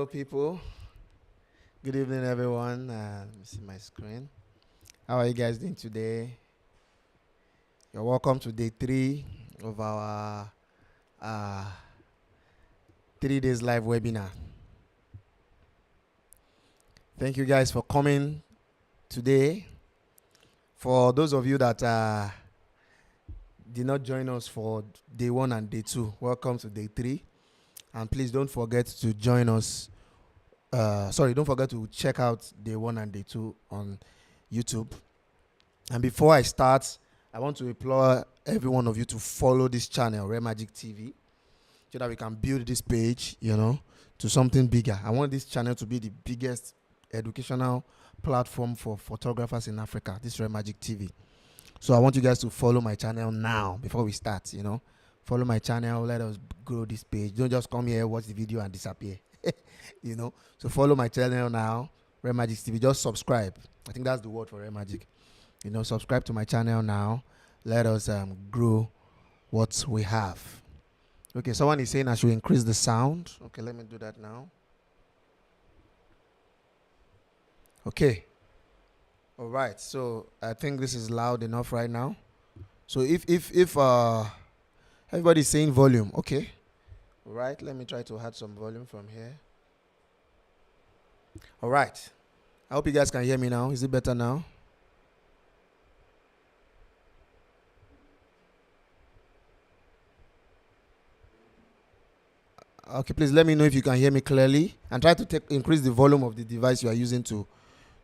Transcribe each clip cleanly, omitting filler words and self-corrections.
people. Good evening, everyone. Let me see my screen. How are you guys doing today? You're welcome to day 3 of our uh, 3 days live webinar. Thank you guys for coming today. For those of you that did not join us for day 1 and day 2, welcome to day 3. And please don't forget to join us. Don't forget to check out day 1 and day 2 on YouTube. And before I start, I want to implore every one of you to follow this channel, Red Magic TV, so that we can build this page, to something bigger. I want this channel to be the biggest educational platform for photographers in Africa, this Red Magic TV. So I want you guys to follow my channel now before we start, Follow my channel, let us grow this page. Don't just come here, watch the video and disappear. So follow my channel now, Red Magic TV. Just subscribe. I think that's the word for Red Magic. Subscribe to my channel now. Let us grow what we have. Okay, someone is saying I should increase the sound. Okay, let me do that now. Okay. All right. So I think this is loud enough right now. So if everybody's saying volume, okay. All right. Let me try to add some volume from here. All right. I hope you guys can hear me now. Is it better now? Okay, please let me know if you can hear me clearly, and try to increase the volume of the device you are using to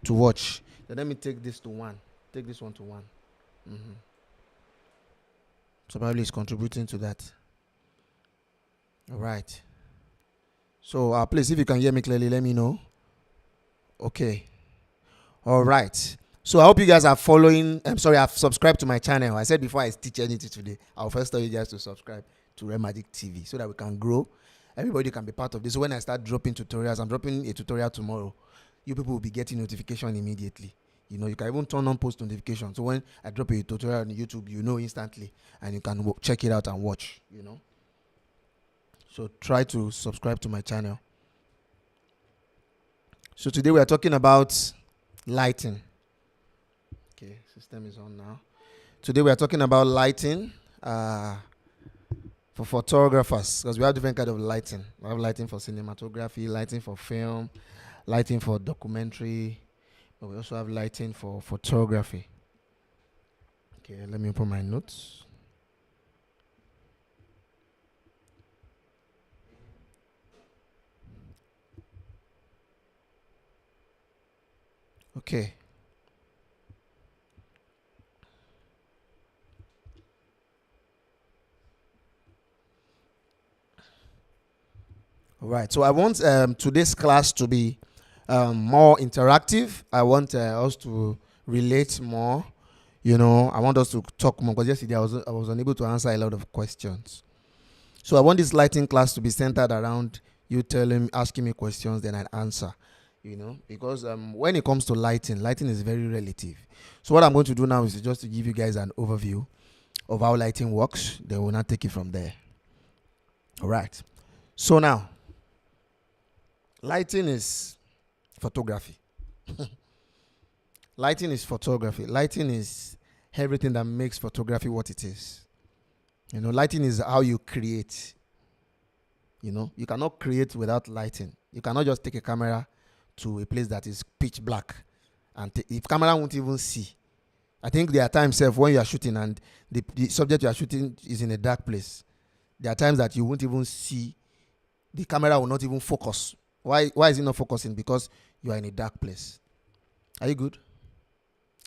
watch. So let me take this to 1. Take this one to 1. So probably it's contributing to that. All right. So please, if you can hear me clearly, let me know. Okay. All right. So I hope you guys are following. I've subscribed to my channel. I said before I teach anything today, I'll first tell you guys to subscribe to Red Magic TV so that we can grow. Everybody can be part of this. So when I start dropping tutorials, I'm dropping a tutorial tomorrow. You people will be getting notification immediately. You can even turn on post notification. So when I drop a tutorial on YouTube, instantly, and you can check it out and watch. So try to subscribe to my channel. So today we are talking about lighting. Okay, system is on now. Today we are talking about lighting for photographers, because we have different kind of lighting. We have lighting for cinematography, lighting for film, lighting for documentary, but we also have lighting for photography. Okay, let me open my notes. Okay. All right. So I want today's class to be more interactive. I want us to relate more. I want us to talk more, because yesterday I was unable to answer a lot of questions. So I want this lighting class to be centered around you asking me questions, then I answer. Because when it comes to lighting is very relative. So what I'm going to do now is just to give you guys an overview of how lighting works. Then we'll not take it from there. All right. So now, lighting is photography. Lighting is photography. Lighting is everything that makes photography what it is. Lighting is how you create. You cannot create without lighting. You cannot just take a camera to a place that is pitch black, and if camera won't even see. I think there are times when you are shooting and the subject you are shooting is in a dark place. There are times that you won't even see. The camera will not even focus. Why is it not focusing? Because you are in a dark place. Are you good?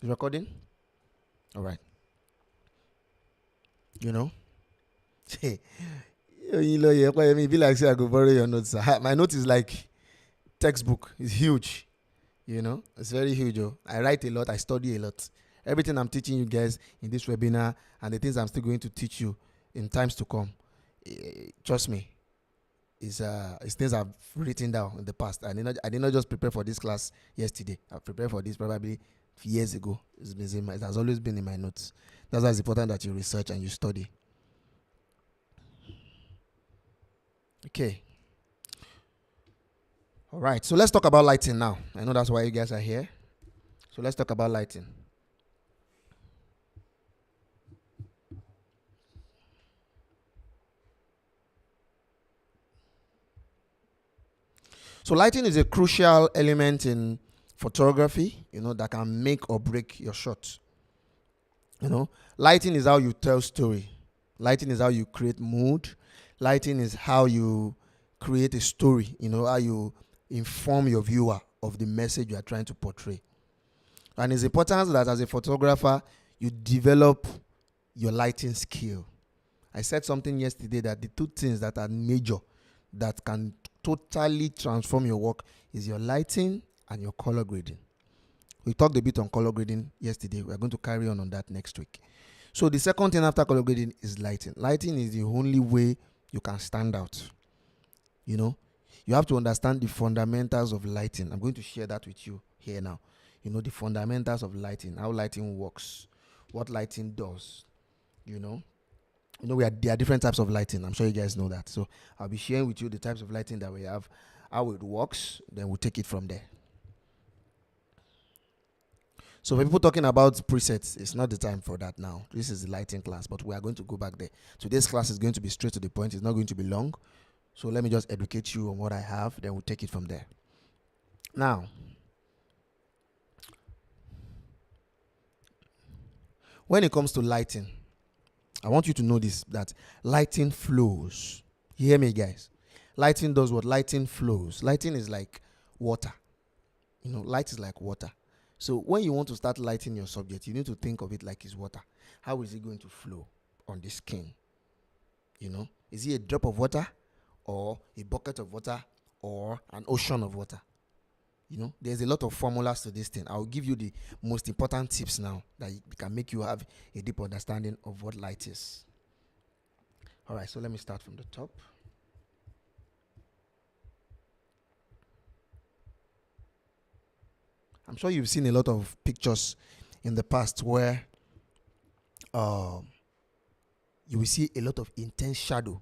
Is recording? All right. Be like, say I go borrow your notes. My note is like textbook. It's huge. It's very huge. I write a lot. I study a lot. Everything I'm teaching you guys in this webinar and the things I'm still going to teach you in times to come, trust me, is things I've written down in the past. I did not just prepare for this class yesterday. I prepared for this probably years ago. It has always been in my notes. That's why it's important that you research and you study. Okay. All right, so let's talk about lighting now. I know that's why you guys are here. So let's talk about lighting. So lighting is a crucial element in photography, that can make or break your shot. Lighting is how you tell story. Lighting is how you create mood. Lighting is how you create a story, how you inform your viewer of the message you are trying to portray. And it's important that as a photographer, you develop your lighting skill. I said something yesterday that the two things that are major that can totally transform your work is your lighting and your color grading. We talked a bit on color grading yesterday. We're going to carry on that next week. So the second thing after color grading is lighting. Lighting is the only way you can stand out. You have to understand the fundamentals of lighting. I'm going to share that with you here now. The fundamentals of lighting, how lighting works, what lighting does. There are different types of lighting. I'm sure you guys know that. So I'll be sharing with you the types of lighting that we have, how it works, then we'll take it from there. So for people talking about presets, it's not the time for that now. This is the lighting class, but we are going to go back there. Today's class is going to be straight to the point. It's not going to be long. So let me just educate you on what I have, then we'll take it from there. Now, when it comes to lighting, I want you to know this, that lighting flows. You hear me, guys? Lighting does what? Lighting flows. Lighting is like water. Light is like water. So when you want to start lighting your subject, you need to think of it like it's water. How is it going to flow on the skin? Is it a drop of water or a bucket of water or an ocean of water? There's a lot of formulas to this thing. I'll give you the most important tips now that can make you have a deep understanding of what light is. All right, so let me start from the top. I'm sure you've seen a lot of pictures in the past where you will see a lot of intense shadow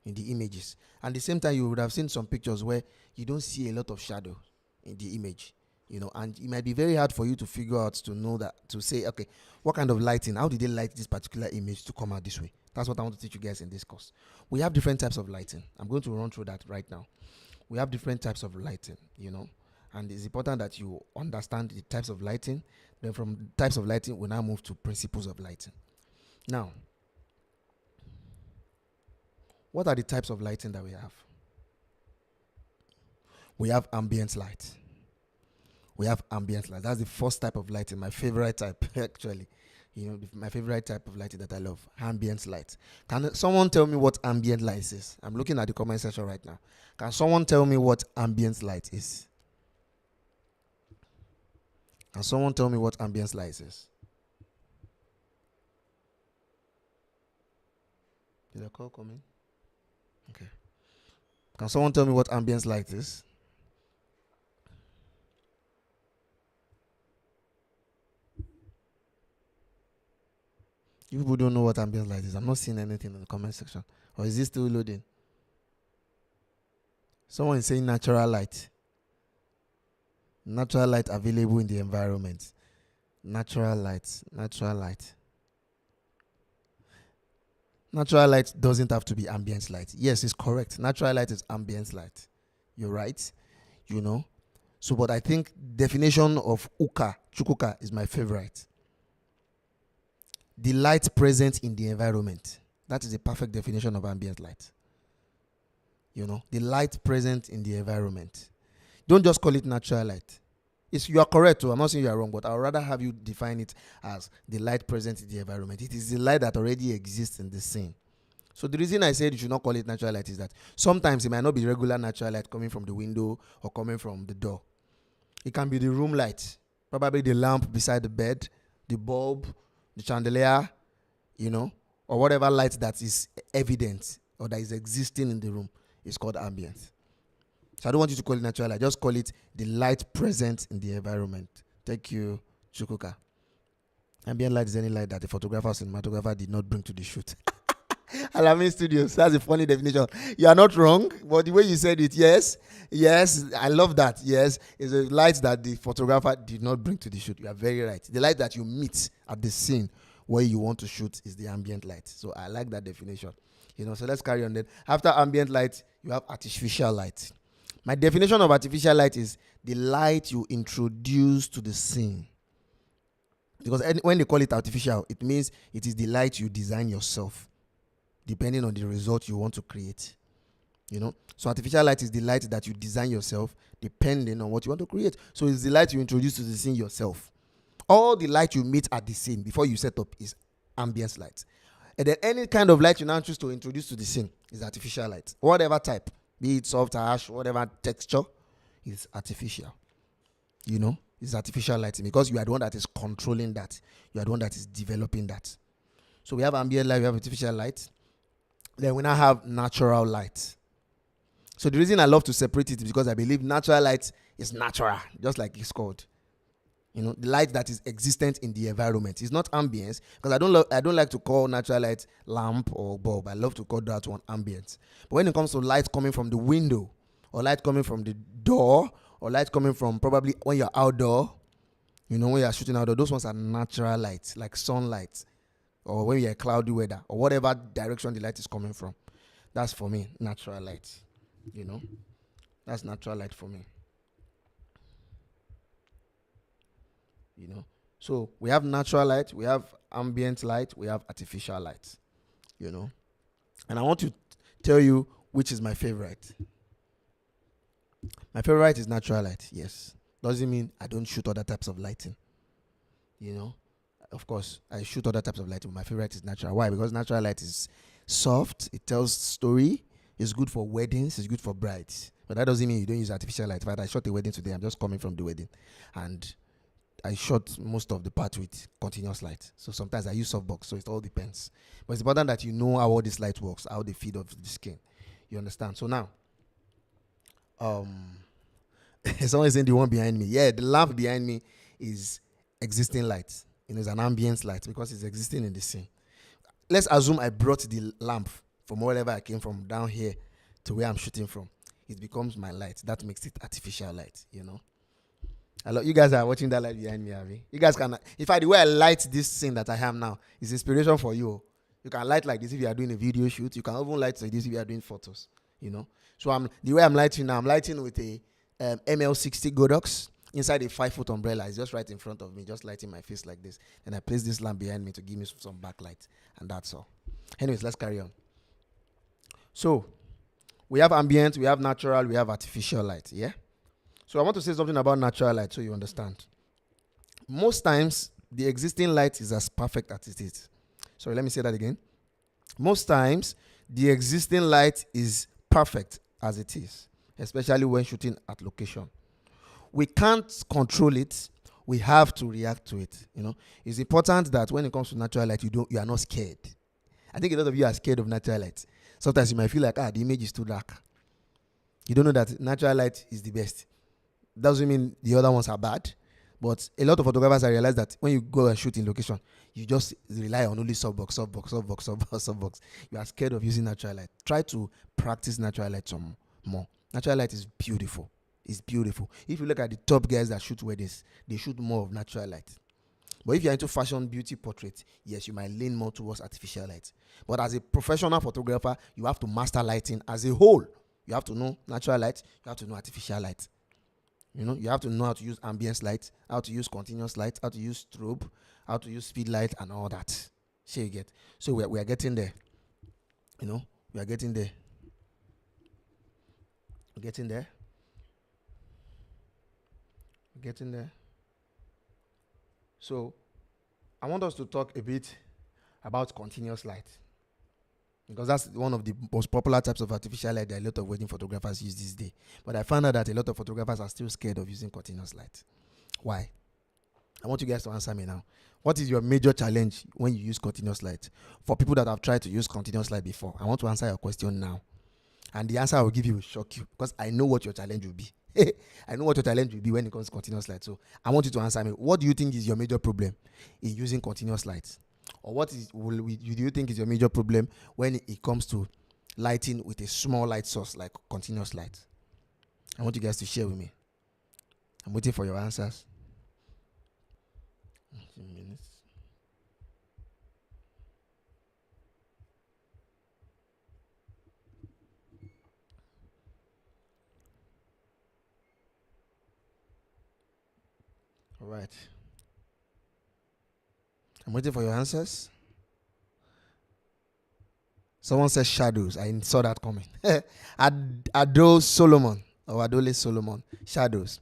in the images. And at the same time, you would have seen some pictures where you don't see a lot of shadow in the image. And it might be very hard for you to figure out, to know that, to say, okay, what kind of lighting, how did they light this particular image to come out this way? That's what I want to teach you guys in this course. We have different types of lighting. I'm going to run through that right now. We have different types of lighting, and it's important that you understand the types of lighting. Then from types of lighting, we now move to principles of lighting. Now, what are the types of lighting that we have? We have ambient light. We have ambient light. That's the first type of lighting, my favorite type, actually. My favorite type of lighting that I love, ambient light. Can someone tell me what ambient light is? I'm looking at the comment section right now. Can someone tell me what ambient light is? Can someone tell me what ambient light is? Did a call come in? Okay. Can someone tell me what ambient light is? You people don't know what ambient light is. I'm not seeing anything in the comment section. Or is it still loading? Someone is saying natural light. Natural light available in the environment. Natural light. Natural light. Natural light doesn't have to be ambient light. Yes, it's correct. Natural light is ambient light. You're right. So, but I think definition of Chukwuka is my favorite. The light present in the environment. That is a perfect definition of ambient light. The light present in the environment. Don't just call it natural light. You are correct too. I'm not saying you are wrong, but I would rather have you define it as the light present in the environment. It is the light that already exists in the scene. So the reason I said you should not call it natural light is that sometimes it might not be regular natural light coming from the window or coming from the door. It can be the room light, probably the lamp beside the bed, the bulb, the chandelier, or whatever light that is evident or that is existing in the room is called ambient. So I don't want you to call it natural light. Just call it the light present in the environment. Thank you, Chukwuka. Ambient light is any light that the photographer or cinematographer did not bring to the shoot. Alamin Studios. That's a funny definition. You are not wrong, but the way you said it, yes, yes, I love that. Yes, it's a light that the photographer did not bring to the shoot. You are very right. The light that you meet at the scene where you want to shoot is the ambient light. So I like that definition. So let's carry on then. After ambient light, you have artificial light. My definition of artificial light is the light you introduce to the scene. Because when they call it artificial, it means it is the light you design yourself, depending on the result you want to create. So artificial light is the light that you design yourself, depending on what you want to create. So it's the light you introduce to the scene yourself. All the light you meet at the scene before you set up is ambient light. And then any kind of light you now choose to introduce to the scene is artificial light. Whatever type, be it soft, harsh, whatever texture, is artificial. It's artificial lighting because you are the one that is controlling that. You are the one that is developing that. So we have ambient light, we have artificial light. Then we now have natural light. So the reason I love to separate it is because I believe natural light is natural, just like it's called. The light that is existent in the environment. It's not ambience, because I don't like to call natural light lamp or bulb. I love to call that one ambience. But when it comes to light coming from the window, or light coming from the door, or light coming from probably when you're outdoor, when you're shooting outdoor, those ones are natural lights, like sunlight, or when you're cloudy weather, or whatever direction the light is coming from. That's for me, natural light. That's natural light for me. So we have natural light, we have ambient light, we have artificial light. And I want to tell you which is my favorite. My favorite is natural light, yes. Doesn't mean I don't shoot other types of lighting. Of course, I shoot other types of lighting, but my favorite is natural. Why? Because natural light is soft, it tells story, it's good for weddings, it's good for brides. But that doesn't mean you don't use artificial light. In fact, I shot a wedding today, I'm just coming from the wedding. And I shot most of the part with continuous light. So sometimes I use softbox, so it all depends. But it's important that you know how all this light works, how they feed off the skin. You understand? So now, someone is saying the one behind me. Yeah, the lamp behind me is existing light. It's an ambient light because it's existing in the scene. Let's assume I brought the lamp from wherever I came from down here to where I'm shooting from. It becomes my light. That makes it artificial light, You guys are watching that light behind me, Abby. You guys can, in fact, the way I light this scene that I have now is inspiration for you. You can light like this if you are doing a video shoot. You can even light like this if you are doing photos. So the way I'm lighting now, I'm lighting with a ML60 Godox inside a 5-foot umbrella. It's just right in front of me, just lighting my face like this. And I place this lamp behind me to give me some backlight, and that's all. Anyways, let's carry on. So we have ambient, we have natural, we have artificial light. Yeah. So I want to say something about natural light so you understand. Most times, the existing light is as perfect as it is. Sorry, let me say that again. Most times, the existing light is perfect as it is, especially when shooting at location. We can't control it. We have to react to it. It's important that when it comes to natural light, you are not scared. I think a lot of you are scared of natural light. Sometimes you might feel like, the image is too dark. You don't know that natural light is the best. Doesn't mean the other ones are bad, but a lot of photographers have realized that when you go and shoot in location, you just rely on only softbox. You are scared of using natural light. Try to practice natural light some more. Natural light is beautiful. It's beautiful. If you look at the top guys that shoot weddings, they shoot more of natural light. But if you're into fashion, beauty, portrait, yes, you might lean more towards artificial light. But as a professional photographer, you have to master lighting as a whole. You have to know natural light. You have to know artificial light. You have to know how to use ambience light, how to use continuous light, how to use strobe, how to use speed light, and all that. Sure you get. So we are getting there. We are getting there. We're getting there. We're getting there. So I want us to talk a bit about continuous light, because that's one of the most popular types of artificial light that a lot of wedding photographers use this day. But I found out that a lot of photographers are still scared of using continuous light. Why? I want you guys to answer me now. What is your major challenge when you use continuous light? For people that have tried to use continuous light before, I want to answer your question now. And the answer I will give you will shock you, because I know what your challenge will be. I know what your challenge will be when it comes to continuous light. So I want you to answer me. What do you think is your major problem in using continuous light? Or what do you think is your major problem when it comes to lighting with a small light source like continuous light? I want you guys to share with me. I'm waiting for your answers. A few minutes. All right. I'm waiting for your answers. Someone says shadows. I saw that coming. Adole Solomon or Adole Solomon. Shadows.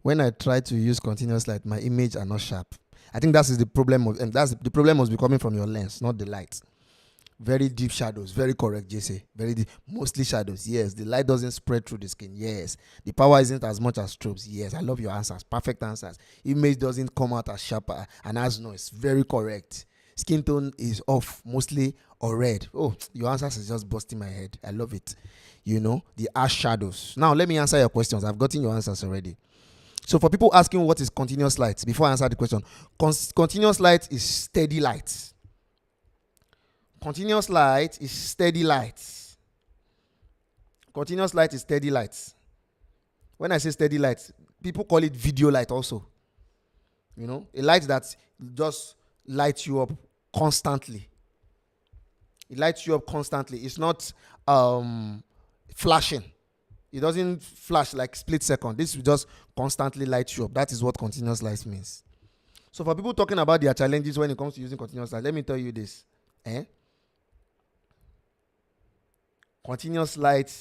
When I try to use continuous light, my image are not sharp. I think that's the problem of, and that's the problem must be coming from your lens, not the light. Very deep shadows. Very correct, JC. Very deep. Mostly shadows. Yes. The light doesn't spread through the skin. Yes. The power isn't as much as strobes. Yes. I love your answers. Perfect answers. Image doesn't come out as sharp and as noise. Very correct. Skin tone is off, mostly or red. Oh, your answers is just busting my head. I love it. The ash shadows. Now, let me answer your questions. I've gotten your answers already. So for people asking what is continuous light, before I answer the question, continuous light is steady light. Continuous light is steady light. Continuous light is steady light. When I say steady light, people call it video light also. A light that just lights you up constantly. It lights you up constantly. It's not flashing. It doesn't flash like split second. This will just constantly light you up. That is what continuous light means. So for people talking about their challenges when it comes to using continuous light, let me tell you this. Continuous light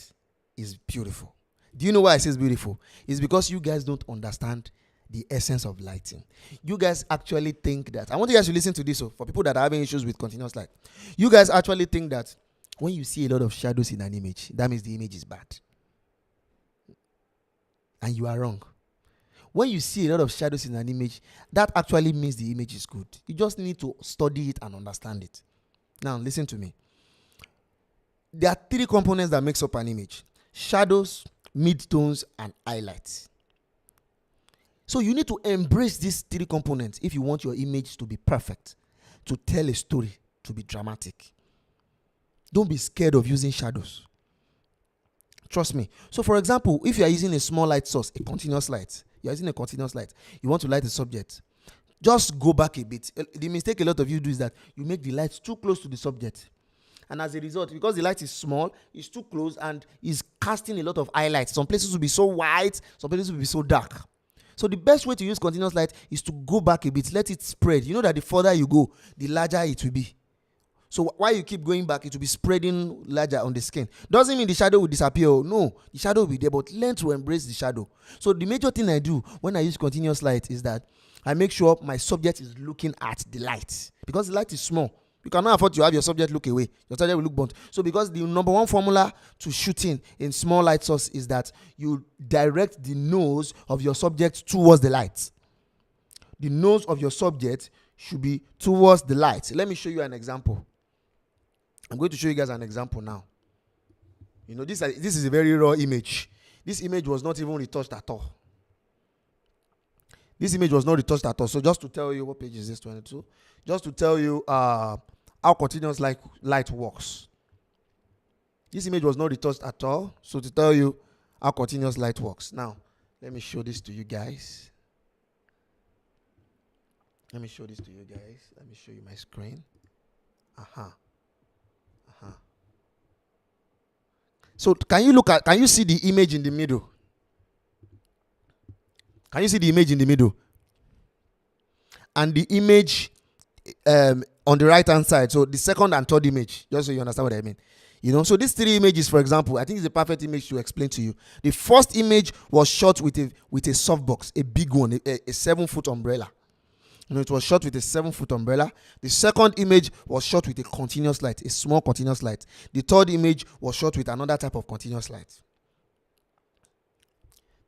is beautiful. Do you know why I say it's beautiful? It's because you guys don't understand the essence of lighting. You guys actually think that, I want you guys to listen to this, so for people that are having issues with continuous light, you guys actually think that when you see a lot of shadows in an image, that means the image is bad. And you are wrong. When you see a lot of shadows in an image, that actually means the image is good. You just need to study it and understand it. Now, listen to me. There are 3 components that makes up an image: shadows, midtones, and highlights. So you need to embrace these 3 components if you want your image to be perfect, to tell a story, to be dramatic. Don't be scared of using shadows. Trust me. So for example, if you are using a small light source, a continuous light, you are using a continuous light, you want to light the subject, just go back a bit. The mistake a lot of you do is that you make the light too close to the subject. And as a result, because the light is small, it's too close and is casting a lot of highlights. Some places will be so white, some places will be so dark. So the best way to use continuous light is to go back a bit, let it spread. You know that the further you go, the larger it will be. So while you keep going back, it will be spreading larger on the skin. Doesn't mean the shadow will disappear. No, the shadow will be there, but learn to embrace the shadow. So the major thing I do when I use continuous light is that I make sure my subject is looking at the light. Because the light is small, you cannot afford to have your subject look away. Your subject will look burnt. So because the number one formula to shooting in small light source is that you direct the nose of your subject towards the light. The nose of your subject should be towards the light. Let me show you an example. I'm going to show you guys an example now. This is a very raw image. This image was not even retouched at all. This image was not retouched at all. So just to tell you, what page is this, 22? Just to tell you how continuous light works. This image was not retouched at all. So to tell you how continuous light works. Now, let me show this to you guys. Let me show you my screen. So can you see the image in the middle? Can you see the image in the middle? And the image on the right hand side. So the second and third image, just so you understand what I mean. So these 3 images, for example, I think it's a perfect image to explain to you. The first image was shot with a softbox, a big one, a 7-foot umbrella. It was shot with a 7-foot umbrella. The second image was shot with a continuous light, a small continuous light. The third image was shot with another type of continuous light.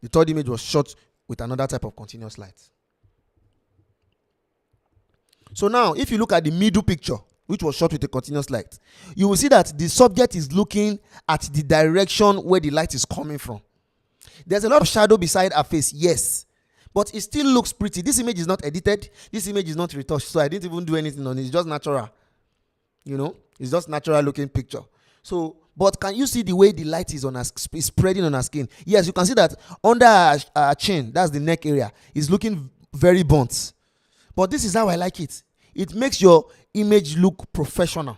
The third image was shot with another type of continuous light. So now, if you look at the middle picture, which was shot with a continuous light, you will see that the subject is looking at the direction where the light is coming from. There's a lot of shadow beside her face, yes. but it still looks pretty. This image is not edited. This image is not retouched. So I didn't even do anything on it. It's just natural. It's just natural looking picture. So, but can you see the way the light is is spreading on our skin? Yes, you can see that under our chin, that's the neck area, is looking very burnt. But this is how I like it. It makes your image look professional.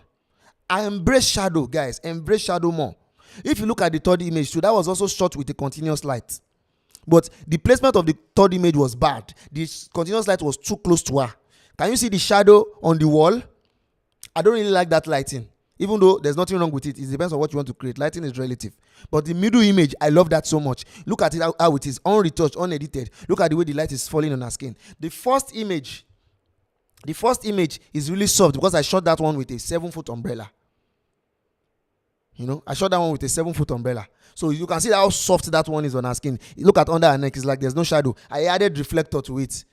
I embrace shadow, guys. Embrace shadow more. If you look at the third image too, that was also shot with a continuous light. But the placement of the third image was bad. The continuous light was too close to her. Can you see the shadow on the wall? I don't really like that lighting. Even though there's nothing wrong with it. It depends on what you want to create. Lighting is relative. But the middle image, I love that so much. Look at it how it is unretouched, unedited. Look at the way the light is falling on her skin. The first image is really soft because I shot that one with a 7-foot umbrella. I shot that one with a 7-foot umbrella. So you can see how soft that one is on her skin. Look at under her neck. It's like there's no shadow. I added reflector to it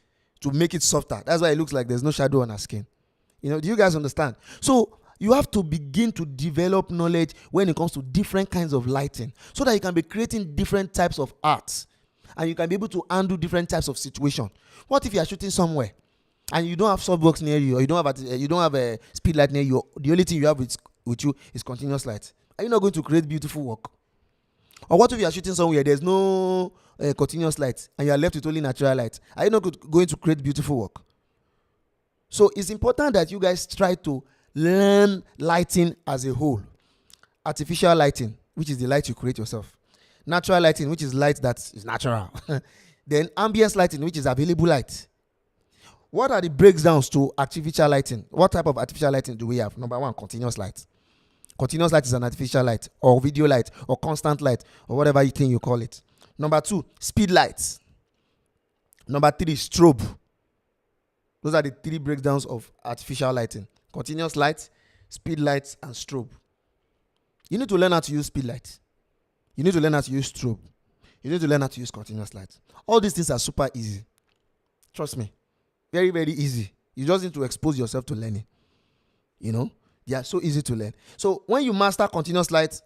to make it softer. That's why it looks like there's no shadow on her skin. Do you guys understand? So you have to begin to develop knowledge when it comes to different kinds of lighting so that you can be creating different types of art and you can be able to handle different types of situations. What if you are shooting somewhere and you don't have softbox near you, or you don't have a speed light near you? The only thing you have with you is continuous light. Are you not going to create beautiful work? Or what if you are shooting somewhere, there's no continuous light and you are left with only natural light? Are you not going to create beautiful work? So it's important that you guys try to learn lighting as a whole. Artificial lighting, which is the light you create yourself. Natural lighting, which is light that is natural. Then ambience lighting, which is available light. What are the breakdowns to artificial lighting? What type of artificial lighting do we have? Number one, continuous light. Continuous light is an artificial light, or video light, or constant light, or whatever you think you call it. Number two, speed lights. Number three, strobe. Those are the three breakdowns of artificial lighting. Continuous light, speed lights, and strobe. You need to learn how to use speed light. You need to learn how to use strobe. You need to learn how to use continuous light. All these things are super easy. Trust me. Very, very easy. You just need to expose yourself to learning. They are so easy to learn. So when you master continuous light,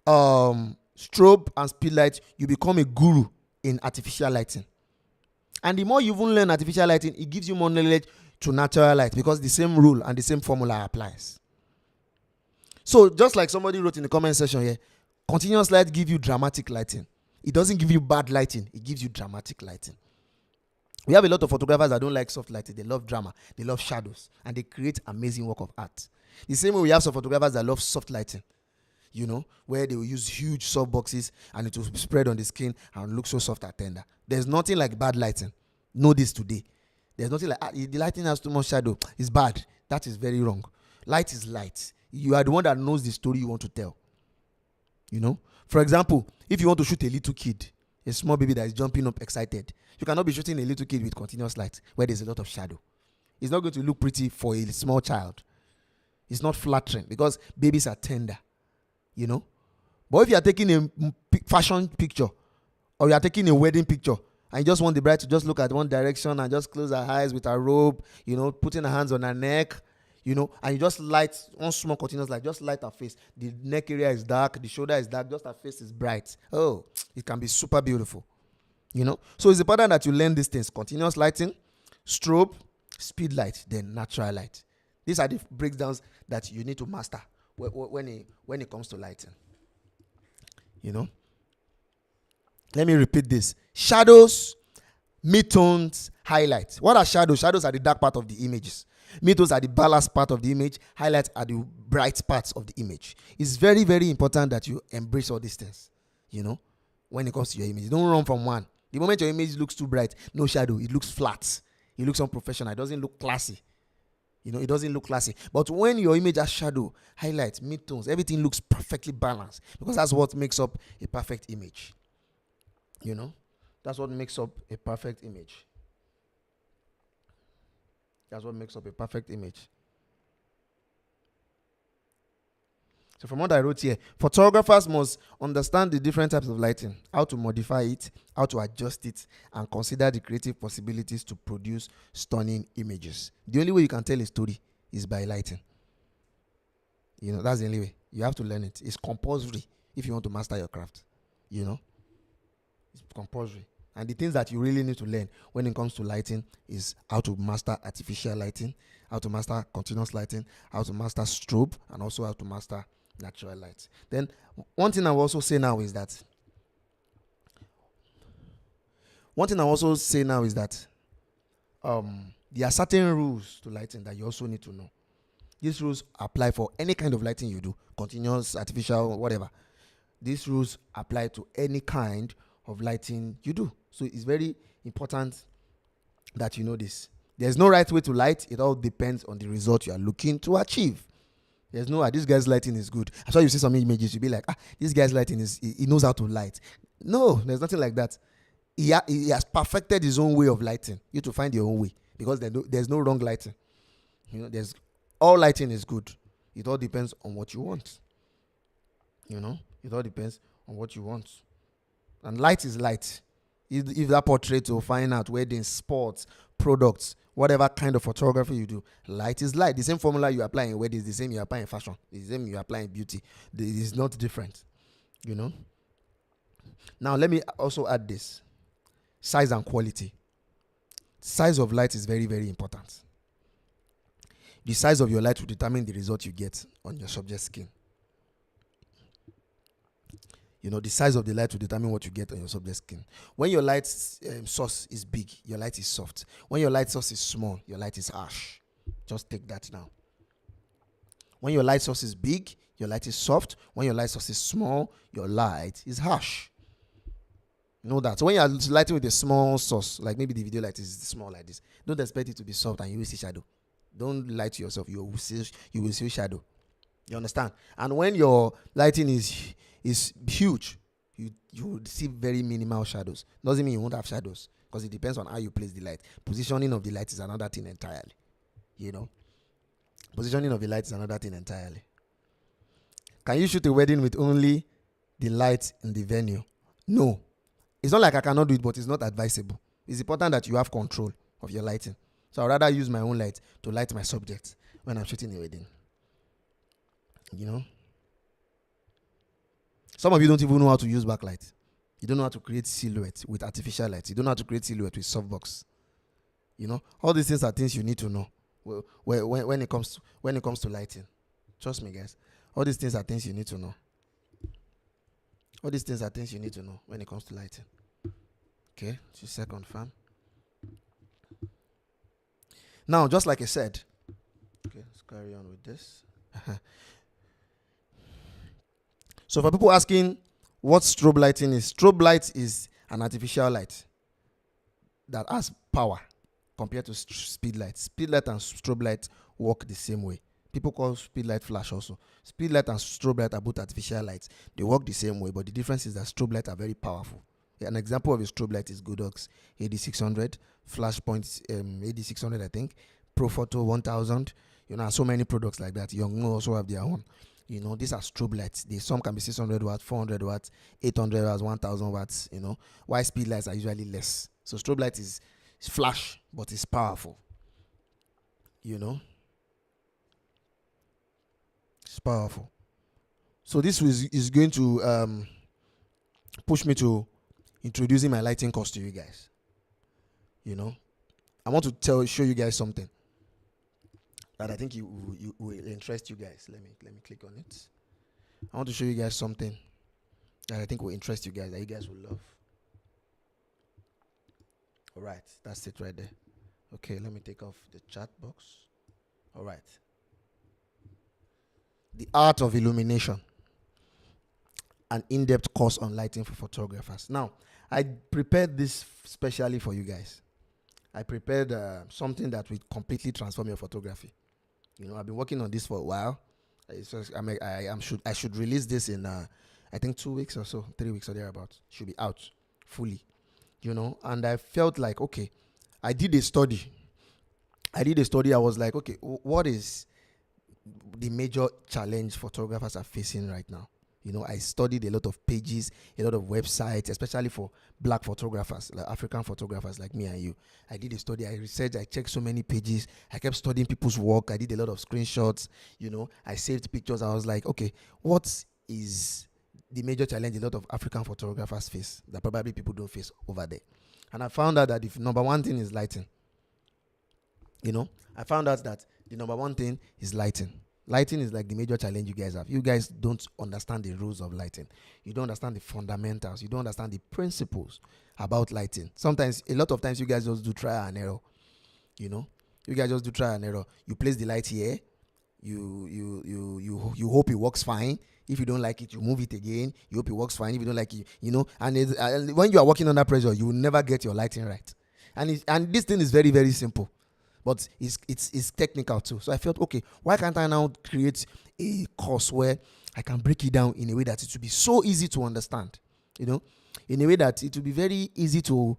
strobe, and speed light, you become a guru in artificial lighting. And the more you even learn artificial lighting, it gives you more knowledge to natural light because the same rule and the same formula applies. So just like somebody wrote in the comment section here, continuous light gives you dramatic lighting. It doesn't give you bad lighting. It gives you dramatic lighting. We have a lot of photographers that don't like soft lighting. They love drama. They love shadows. And they create amazing work of art. The same way we have some photographers that love soft lighting. Where they will use huge soft boxes and it will spread on the skin and look so soft and tender. There's nothing like bad lighting. Know this today. There's nothing like the lighting has too much shadow. It's bad. That is very wrong. Light is light. You are the one that knows the story you want to tell. For example, if you want to shoot a little kid, a small baby that is jumping up excited, you cannot be shooting a little kid with continuous light where there's a lot of shadow. It's not going to look pretty for a small child. It's not flattering because babies are tender. But if you are taking a fashion picture or you are taking a wedding picture and you just want the bride to just look at one direction and just close her eyes with her robe, putting her hands on her neck, and you just light one small continuous light, just light her face. The neck area is dark, the shoulder is dark, just her face is bright. Oh, it can be super beautiful. So it's important that you learn these things: continuous lighting, strobe, speed light, then natural light. These are the breakdowns that you need to master when it comes to lighting. Let me repeat this: shadows, midtones, highlights. What are shadows? Shadows are the dark part of the images. Midtones are the ballast part of the image. Highlights are the bright parts of the image. It's very, very important that you embrace all these things. When it comes to your image, don't run from one. The moment your image looks too bright, no shadow, it looks flat. It looks unprofessional. It doesn't look classy. It doesn't look classy. But when your image has shadow, highlights, midtones, everything looks perfectly balanced because that's what makes up a perfect image. That's what makes up a perfect image. That's what makes up a perfect image. So from what I wrote here, photographers must understand the different types of lighting, how to modify it, how to adjust it, and consider the creative possibilities to produce stunning images. The only way you can tell a story is by lighting. That's the only way. You have to learn it. It's compulsory if you want to master your craft. It's compulsory. And the things that you really need to learn when it comes to lighting is how to master artificial lighting, how to master continuous lighting, how to master strobe, and also how to master natural light. Then one thing I will also say now is that there are certain rules to lighting that you also need to know. These rules apply for any kind of lighting you do, continuous, artificial, whatever. These rules apply to any kind of lighting you do. So it's very important that you know this. There's no right way to light. It all depends on the result you are looking to achieve. There's no, this guy's lighting is good. I saw you see some images, you'll be like, this guy's lighting he knows how to light. No, there's nothing like that. He has perfected his own way of lighting. You have to find your own way, because there's no wrong lighting. All lighting is good. It all depends on what you want. It all depends on what you want. And light is light. If that portrait or fine art, weddings, sports, products, whatever kind of photography you do, light is light. The same formula you apply in weddings, the same you apply in fashion, the same you apply in beauty. It is not different. Now let me also add this: size and quality. Size of light is very, very important. The size of your light will determine the result you get on your subject's skin. The size of the light will determine what you get on your subject's skin. When your light source is big, your light is soft. When your light source is small, your light is harsh. Just take that now. When your light source is big, your light is soft. When your light source is small, your light is harsh. Know that. So when you are lighting with a small source, like maybe the video light is small like this, don't expect it to be soft and you will see shadow. Don't lie to yourself. You will see shadow. You understand? And when your lighting is huge, you will see very minimal shadows. Doesn't mean you won't have shadows, because it depends on how you place the light. Positioning of the light is another thing entirely. Positioning of the light is another thing entirely. Can you shoot a wedding with only the light in the venue? No. It's not like I cannot do it, but it's not advisable. It's important that you have control of your lighting. So I'd rather use my own light to light my subject when I'm shooting a wedding. Some of you don't even know how to use backlight. You don't know how to create silhouette with artificial light. You don't know how to create silhouette with softbox. All these things are things you need to know when it comes to lighting. Trust me, guys. All these things are things you need to know. All these things are things you need to know when it comes to lighting. Okay, just a second, fam. Now, just like I said, okay, let's carry on with this. So for people asking what strobe lighting is, strobe light is an artificial light that has power compared to speed light. Speed light and strobe light work the same way. People call speed light flash also. Speed light and strobe light are both artificial lights. They work the same way, but the difference is that strobe light are very powerful. An example of a strobe light is Godox AD600, Flashpoint AD600, I think, Profoto 1000. So many products like that. Yongnuo also have their own. These are strobe lights. Some can be 600 watts, 400 watts, 800 watts, 1000 watts. Why speed lights are usually less. So strobe light is flash, but it's powerful. It's powerful. So this is going to push me to introducing my lighting course to you guys. I want to show you guys something that I think will interest you guys. Let me click on it. I want to show you guys something that I think will interest you guys, that you guys will love. All right, that's it right there. Okay, let me take off the chat box. All right. The art of illumination. An in-depth course on lighting for photographers. Now, I prepared this specially for you guys. I prepared something that will completely transform your photography. I've been working on this for a while. I should release this in I think 2 weeks or so, 3 weeks or thereabouts. Should be out fully. And I felt like, okay, I did a study. I was like, okay, what is the major challenge photographers are facing right now? I studied a lot of pages, a lot of websites, especially for black photographers, like African photographers like me and you. I did a study, I researched, I checked so many pages. I kept studying people's work. I did a lot of screenshots. I saved pictures. I was like, okay, what is the major challenge a lot of African photographers face that probably people don't face over there? And I found out that the number one thing is lighting. I found out that the number one thing is lighting. Lighting is like the major challenge you guys have. You guys don't understand the rules of lighting. You don't understand the fundamentals. You don't understand the principles about lighting. Sometimes, a lot of times, you guys just do trial and error. You guys just do trial and error. You place the light here. You hope it works fine. If you don't like it, you move it again. You hope it works fine. If you don't like it, and when you are working under pressure, you will never get your lighting right. And this thing is very, very simple. But it's technical too. So I felt, okay, why can't I now create a course where I can break it down in a way that it will be so easy to understand, in a way that it will be very easy to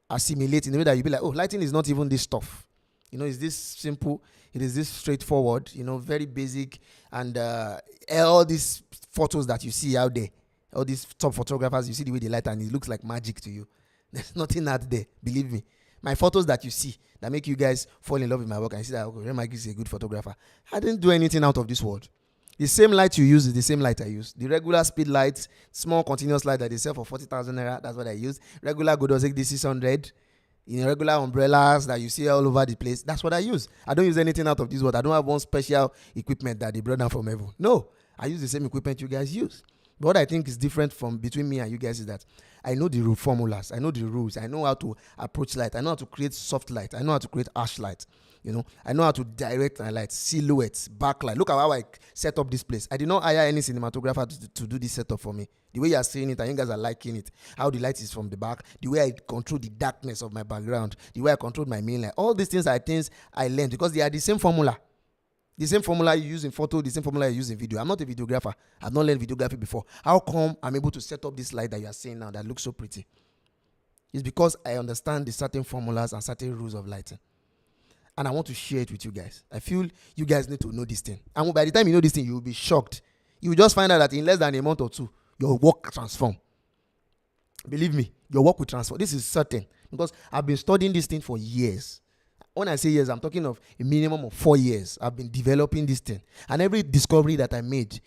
assimilate, in a way that you'll be like, oh, lighting is not even this stuff. It's this simple, it is this straightforward, very basic. And all these photos that you see out there, all these top photographers, you see the way they light and it looks like magic to you. There's nothing out there, believe me. My photos that you see that make you guys fall in love with my work and you see that, okay, Remagic is a good photographer. I didn't do anything out of this world. The same light you use is the same light I use. The regular speed light, small continuous light that they sell for 40,000 naira, that's what I use. Regular Godosek D600, regular umbrellas that you see all over the place, that's what I use. I don't use anything out of this world. I don't have one special equipment that they brought down from heaven. No, I use the same equipment you guys use. But what I think is different from between me and you guys is that I know the formulas. I know the rules. I know how to approach light. I know how to create soft light. I know how to create harsh light. I know how to direct my light, silhouettes, backlight. Look at how I set up this place. I did not hire any cinematographer to do this setup for me. The way you are seeing it, and you guys are liking it. How the light is from the back. The way I control the darkness of my background. The way I control my main light. All these things are things I learned because they are the same formula. The same formula you use in photo, the same formula you use in video. I'm not a videographer. I've not learned videography before. How come I'm able to set up this light that you are seeing now that looks so pretty? It's because I understand the certain formulas and certain rules of lighting. And I want to share it with you guys. I feel you guys need to know this thing. And by the time you know this thing, you will be shocked. You will just find out that in less than a month or two, your work transform. Believe me, your work will transform. This is certain. Because I've been studying this thing for years. When I say years, I'm talking of a minimum of 4 years. I've been developing this thing. And every discovery that I made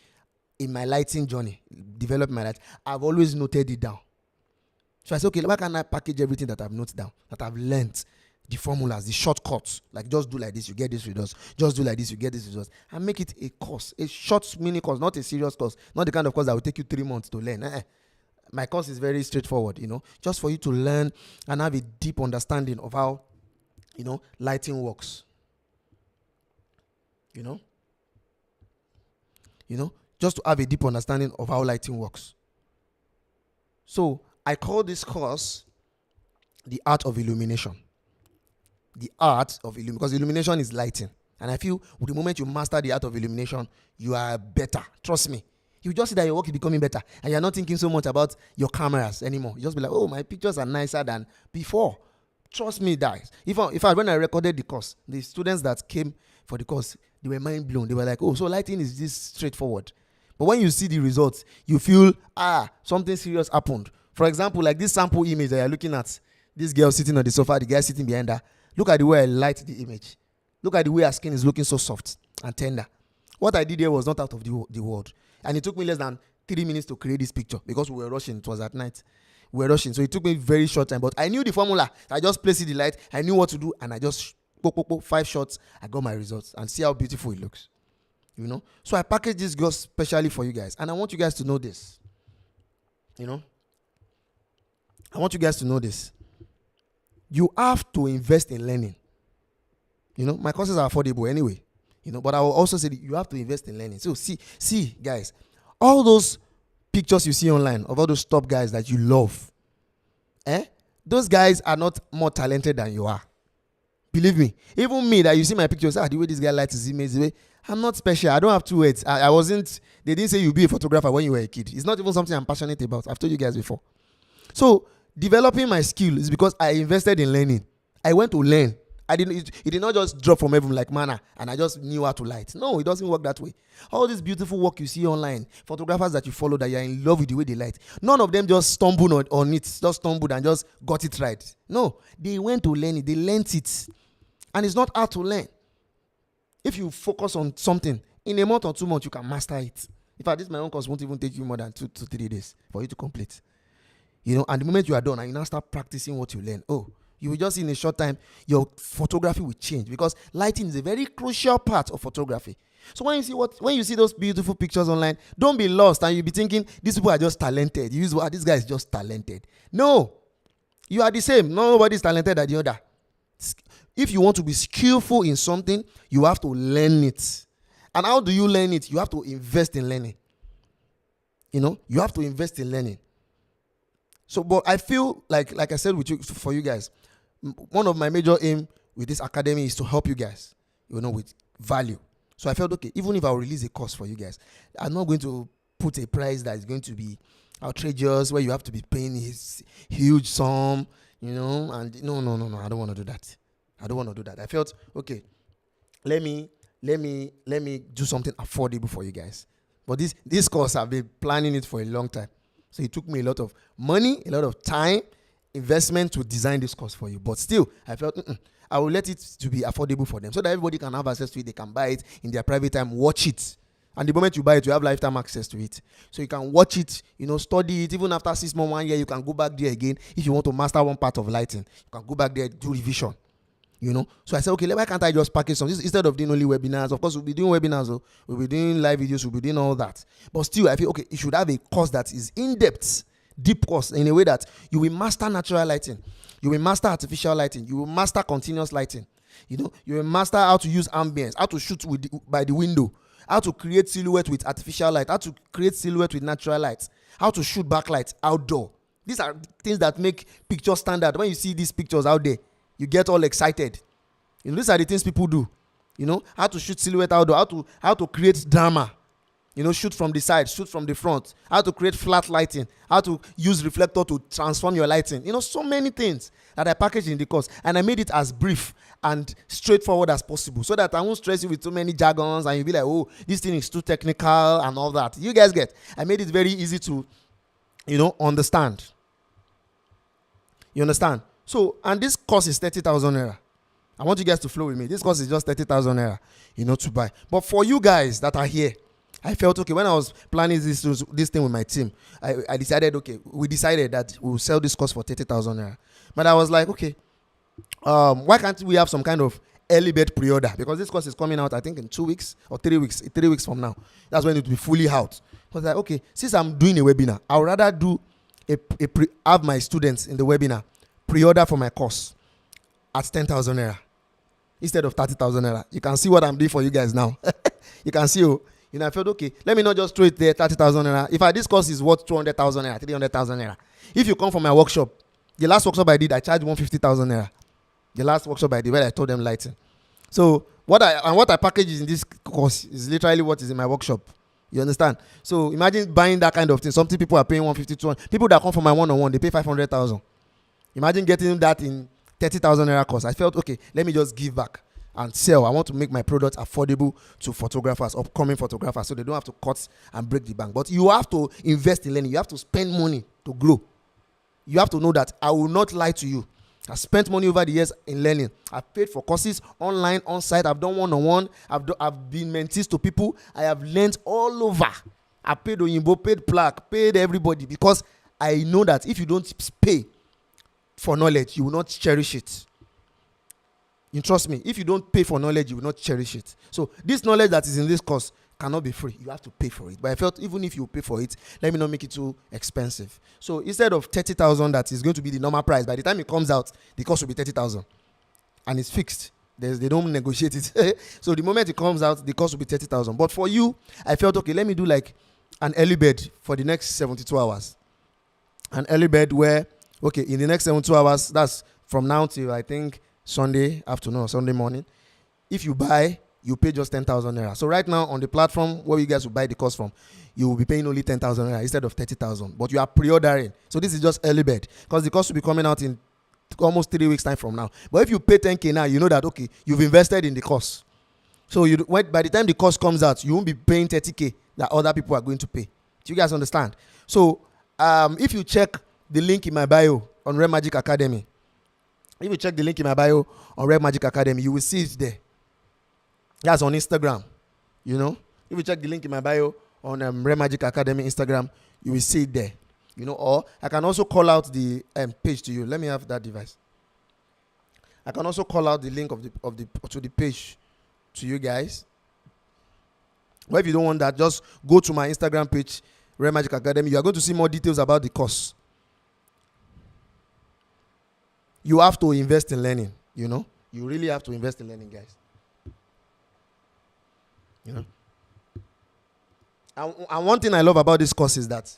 in my lighting journey, developing my light, I've always noted it down. So I said, okay, why can't I package everything that I've noted down, that I've learned, the formulas, the shortcuts, like just do like this, you get this results. Just do like this, you get this results. And make it a course, a short mini course, not a serious course, not the kind of course that will take you 3 months to learn. My course is very straightforward, just for you to learn and have a deep understanding of how lighting works. Just to have a deep understanding of how lighting works. So I call this course the art of illumination. The art of illumination, because illumination is lighting. And I feel with the moment you master the art of illumination, you are better. Trust me. You just see that your work is becoming better. And you're not thinking so much about your cameras anymore. You just be like, oh, my pictures are nicer than before. Trust me, guys. When I recorded the course, the students that came for the course, they were mind blown. They were like, oh, so lighting is this straightforward. But when you see the results, you feel, something serious happened. For example, like this sample image that you're looking at, this girl sitting on the sofa, the guy sitting behind her. Look at the way I light the image. Look at the way her skin is looking so soft and tender. What I did here was not out of the world. And it took me less than 3 minutes to create this picture because we were rushing. It was at night. We were rushing. So it took me very short time. But I knew the formula. I just placed the light. I knew what to do. And I just, 5 shots. I got my results. And see how beautiful it looks. So I packaged this girl specially for you guys. And I want you guys to know this. I want you guys to know this. You have to invest in learning. My courses are affordable anyway. But I will also say that you have to invest in learning. So see, guys, all those pictures you see online of all those top guys that you love, those guys are not more talented than you are. Believe me. Even me, that you see my pictures, the way this guy lights his image, the way I'm not special. I don't have 2 words. I wasn't. They didn't say you'll be a photographer when you were a kid. It's not even something I'm passionate about. I've told you guys before. So developing my skill is because I invested in learning. I went to learn. It did not just drop from heaven like manna and I just knew how to light. No, it doesn't work that way. All this beautiful work you see online, photographers that you follow that you're in love with the way they light, none of them just stumbled on it, just stumbled and just got it right. No, they went to learn it. They learned it. And it's not hard to learn. If you focus on something, in a month or 2 months, you can master it. In fact, my own course won't even take you more than 2 to 3 days for you to complete. And the moment you are done and you now start practicing what you learn, you will just see in a short time, your photography will change, because lighting is a very crucial part of photography. So when you see those beautiful pictures online, don't be lost and you'll be thinking these people are just talented. You use, this guy is just talented. No, you are the same. Nobody is talented than the other. If you want to be skillful in something, you have to learn it. And how do you learn it? You have to invest in learning. You have to invest in learning. So, but I feel like I said for you guys, one of my major aim with this academy is to help you guys, with value. So I felt, okay, even if I release a course for you guys, I'm not going to put a price that is going to be outrageous, where you have to be paying his huge sum, and no, I don't want to do that. I felt, okay, let me do something affordable for you guys. But this course, I've been planning it for a long time. So it took me a lot of money, a lot of time, investment to design this course for you. But still, I felt I will let it to be affordable for them, so that everybody can have access to it. They can buy it in their private time, watch it. And the moment you buy it, you have lifetime access to it. So you can watch it, study it. Even after 6 months, 1 year, you can go back there again. If you want to master one part of lighting, you can go back there, do revision. So I said, okay, why can't I just package some? Instead of doing only webinars? Of course, we'll be doing webinars, we'll be doing live videos, we'll be doing all that. But still, I feel, okay, you should have a course that is in-depth, deep course, in a way that you will master natural lighting. You will master artificial lighting. You will master continuous lighting. You will master how to use ambience, how to shoot by the window, how to create silhouette with artificial light, how to create silhouette with natural light, how to shoot backlight outdoor. These are things that make picture standard. When you see these pictures out there, you get all excited. These are the things people do. How to shoot silhouette outdoor, how to create drama. Shoot from the side, shoot from the front. How to create flat lighting. How to use reflector to transform your lighting. So many things that I packaged in the course. And I made it as brief and straightforward as possible, so that I won't stress you with too many jargons and you'll be like, oh, this thing is too technical and all that. You guys get. I made it very easy to, understand. You understand? So, and this course is 30,000 naira. I want you guys to flow with me. This course is just 30,000 naira, to buy. But for you guys that are here, I felt, okay, when I was planning this thing with my team, we decided that we'll sell this course for 30,000 naira. But I was like, okay, why can't we have some kind of early bird pre-order? Because this course is coming out, I think, in 2 weeks or 3 weeks. 3 weeks from now. That's when it will be fully out. I was like, okay, since I'm doing a webinar, I would rather do have my students in the webinar pre-order for my course at 10,000 naira instead of 30,000 naira. You can see what I'm doing for you guys now. You can see, I felt, okay, let me not just throw it there, 30,000 naira. If this course is worth 200,000 naira, 300,000 naira. If you come from my workshop, the last workshop I did, I charged 150,000 naira. The last workshop I did, where I told them lighting. So what I package in this course is literally what is in my workshop. You understand? So imagine buying that kind of thing. Some people are paying 150, 200. People that come from my one-on-one, they pay 500,000. Imagine getting that in 30,000 naira course. I felt, okay, let me just give back and sell. I want to make my product affordable to photographers, upcoming photographers, so they don't have to cut and break the bank. But you have to invest in learning. You have to spend money to grow. You have to know that I will not lie to you. I spent money over the years in learning. I've paid for courses online, on-site. I've done one-on-one. I've been mentees to people. I have learned all over. I paid Oyinbo, paid Plaque, paid everybody, because I know that if you don't pay for knowledge, you will not cherish it. You trust me. If you don't pay for knowledge, you will not cherish it. So this knowledge that is in this course cannot be free. You have to pay for it. But I felt, even if you pay for it, let me not make it too expensive. So instead of 30,000, that is going to be the normal price. By the time it comes out, the cost will be 30,000, and it's fixed. They don't negotiate it. So the moment it comes out, the cost will be 30,000. But for you, I felt, okay, let me do like an early bird for the next 72 hours. An early bird where, okay, in the next 72 hours, that's from now till I think Sunday afternoon or Sunday morning. If you buy, you pay just 10,000 naira. So right now on the platform where you guys will buy the course from, you will be paying only 10,000 naira instead of 30,000. But you are pre-ordering. So this is just early bird, because the course will be coming out in almost 3 weeks time from now. But if you pay 10K now, you know that, okay, you've invested in the course. So by the time the course comes out, you won't be paying 30K that other people are going to pay. Do you guys understand? So if you check the link in my bio on Red Magic Academy, if you check the link in my bio on Red Magic Academy, you will see it there. That's on Instagram. If you check the link in my bio on Red Magic Academy Instagram, you will see it there. or I can also call out the page to you. Let me have that device. I can also call out the link to the page to you guys. Well, if you don't want that, just go to my Instagram page, Rare Magic Academy. You are going to see more details about the course. You have to invest in learning, You really have to invest in learning, guys. And one thing I love about this course is that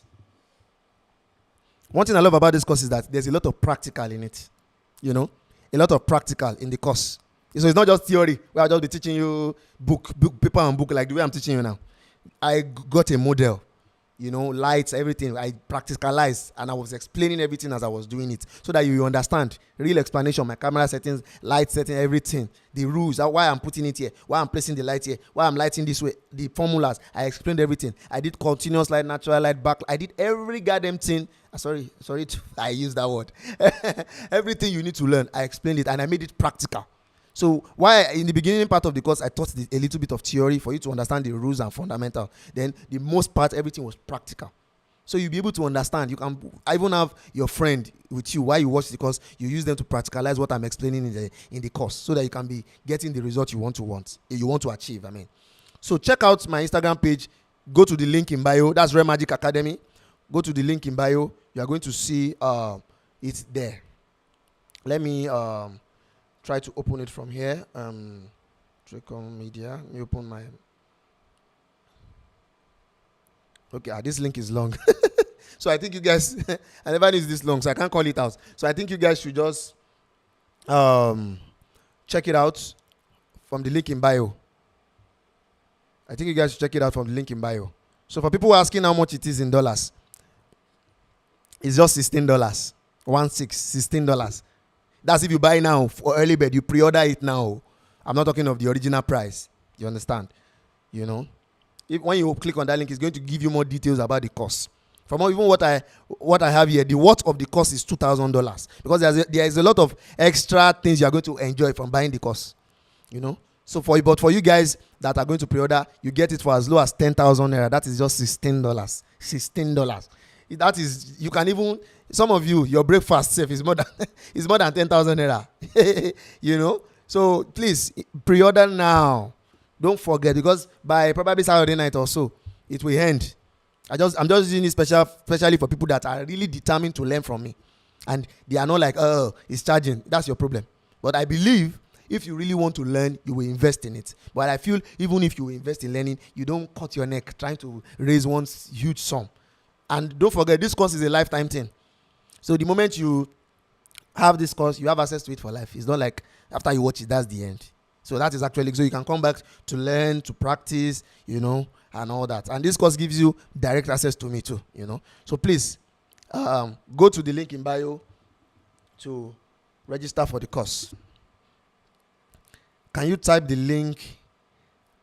there's a lot of practical in it. A lot of practical in the course. So it's not just theory where I'll just be teaching you book, paper and book like the way I'm teaching you now. I got a model, lights, everything. I practicalized and I was explaining everything as I was doing it so that you understand. Real explanation, my camera settings, light setting, everything. The rules, why I'm putting it here, why I'm placing the light here, why I'm lighting this way, the formulas. I explained everything. I did continuous light, natural light, back. I did every goddamn thing. Sorry, I used that word. Everything you need to learn, I explained it and I made it practical. So why in the beginning part of the course I taught a little bit of theory for you to understand the rules and fundamental. Then the most part, everything was practical. So you'll be able to understand. You can even have your friend with you while you watch the course. You use them to practicalize what I'm explaining in the course, so that you can be getting the result you want to achieve. So check out my Instagram page. Go to the link in bio. That's Rare Magic Academy. Go to the link in bio. You are going to see it there. Let me try to open it from here. Tricom Media. Let me open my. Okay, this link is long. So I think you guys, I never knew it's this long, so I can't call it out. So I think you guys should just check it out from the link in bio. So for people asking how much it is in dollars, it's just $16. $16. That's if you buy now for early bird. You pre-order it now. I'm not talking of the original price. You understand? When you click on that link, it's going to give you more details about the course. From even what I have here, the worth of the course is $2,000 because there is a lot of extra things you are going to enjoy from buying the course. So for you guys that are going to pre-order, you get it for as low as 10,000 naira. That is just $16. $16. That is, you can even, some of you, your breakfast safe is more than 10,000 naira. So please pre-order now. Don't forget, because by probably Saturday night or so, it will end. I'm just using it especially for people that are really determined to learn from me, and they are not like, oh, it's charging. That's your problem. But I believe if you really want to learn, you will invest in it. But I feel even if you invest in learning, you don't cut your neck trying to raise one huge sum. And don't forget, this course is a lifetime thing. So the moment you have this course, you have access to it for life. It's not like after you watch it, that's the end. So that is actually, so you can come back to learn, to practice, and all that. And this course gives you direct access to me too, So please, go to the link in bio to register for the course. Can you type the link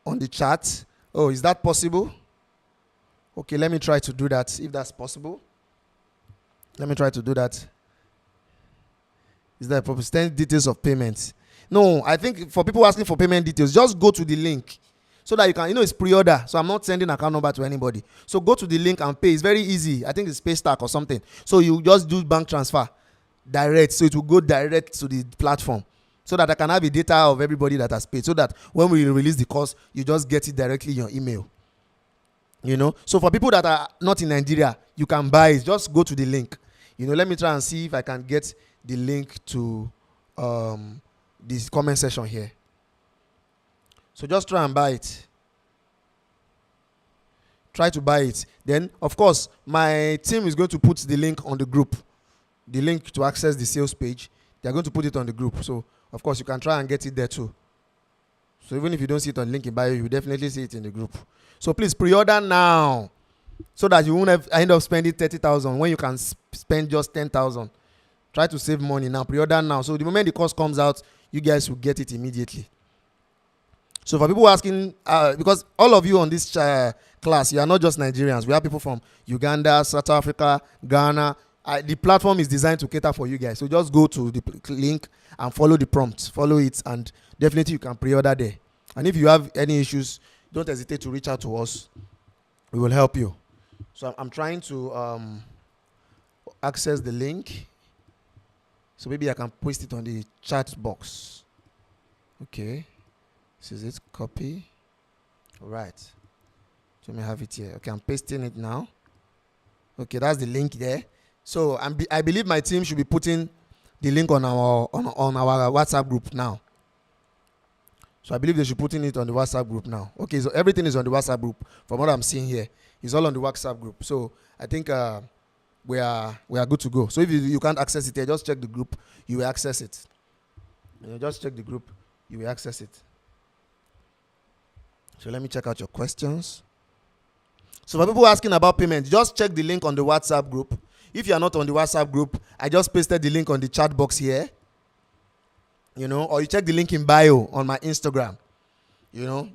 on the chat? Oh, is that possible? Okay, let me try to do that, if that's possible. Let me try to do that. Is that proper? Send details of payment. No, I think for people asking for payment details, just go to the link so that you can, it's pre-order. So I'm not sending account number to anybody. So go to the link and pay. It's very easy. I think it's Paystack or something. So you just do bank transfer direct. So it will go direct to the platform so that I can have the data of everybody that has paid. So that when we release the course, you just get it directly in your email. So for people that are not in Nigeria, you can buy it. Just go to the link. Let me try and see if I can get the link to this comment section here. So just try and buy it. Try to buy it. Then, of course, my team is going to put the link on the group. The link to access the sales page. They are going to put it on the group. So, of course, you can try and get it there too. So even if you don't see it on the link in bio, you will definitely see it in the group. So please pre-order now, so that you won't end up spending 30,000 when you can spend just 10,000. Try to save money now. Pre-order now. So the moment the course comes out, you guys will get it immediately. So for people asking, because all of you on this class, you are not just Nigerians. We have people from Uganda, South Africa, Ghana. The platform is designed to cater for you guys. So just go to the link and follow the prompts. Follow it, and definitely you can pre-order there. And if you have any issues, don't hesitate to reach out to us. We will help you. So I'm trying to access the link. So maybe I can paste it on the chat box. Okay. This is it. Copy. All right. So let me have it here. Okay, I'm pasting it now. Okay, that's the link there. So I believe my team should be putting the link on our WhatsApp group now. So I believe they should be putting it on the WhatsApp group now. Okay, so everything is on the WhatsApp group. From what I'm seeing here, it's all on the WhatsApp group. So I think we are good to go. So if you can't access it here, just check the group. You will access it. Just check the group. You will access it. So let me check out your questions. So for people asking about payment, just check the link on the WhatsApp group. If you are not on the WhatsApp group, I just pasted the link on the chat box here. Or you check the link in bio on my Instagram.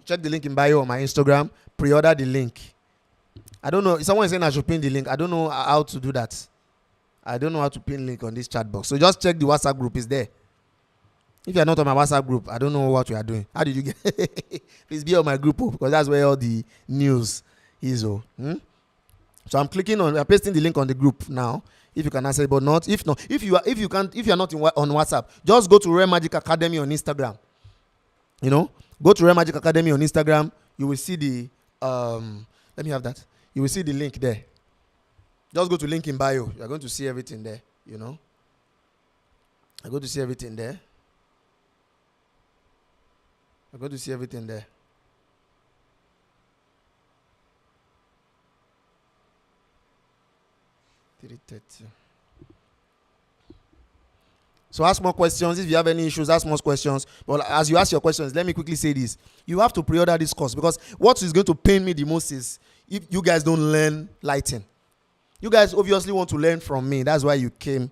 Check the link in bio on my Instagram. Pre-order the link. I don't know. Someone is saying I should pin the link. I don't know how to do that. I don't know how to pin link on this chat box. So just check the WhatsApp group. It's there. If you are not on my WhatsApp group, I don't know what you are doing. How did you get? Please be on my group because that's where all the news is. So I'm pasting the link on the group now. If you can access, but not if you are not on WhatsApp, just go to Rare Magic Academy on Instagram. Go to Rare Magic Academy on Instagram. You will see the let me have that. You will see the link there. Just go to link in bio. You are going to see everything there. You're going to see everything there. You're going to see everything there. So ask more questions. If you have any issues, ask more questions. But as you ask your questions, let me quickly say this. You have to pre-order this course because what is going to pain me the most is if you guys don't learn lighting. You guys obviously want to learn from me. That's why you came.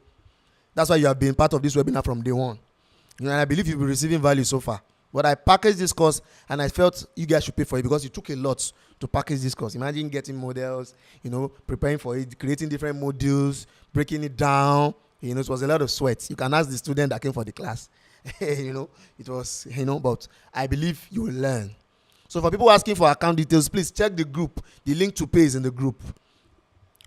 That's why you have been part of this webinar from day one. And I believe you'll be receiving value so far. But I packaged this course and I felt you guys should pay for it because it took a lot to package this course. Imagine getting models, preparing for it, creating different modules, breaking it down. It was a lot of sweat. You can ask the student that came for the class. It was, but I believe you will learn. So for people asking for account details, please check the group. The link to pay is in the group.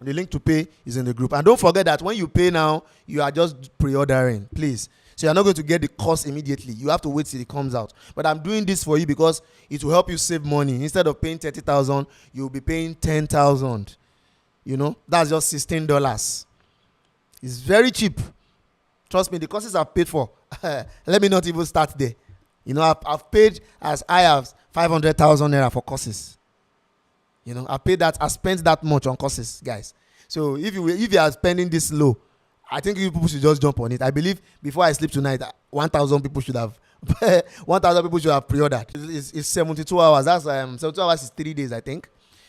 The link to pay is in the group. And don't forget that when you pay now, you are just pre-ordering, please. So you're not going to get the course immediately. You have to wait till it comes out. But I'm doing this for you because it will help you save money. Instead of paying 30,000, you'll be paying 10,000. That's just $16. It's very cheap. Trust me, the courses I've paid for. Let me not even start there. I've paid as high as 500,000 naira for courses. I spent that much on courses, guys. So if you are spending this low, I think you people should just jump on it. I believe before I sleep tonight, 1,000 people should have 1,000 people should have pre-ordered. It's 72 hours. That's 72 hours is 3 days, I think.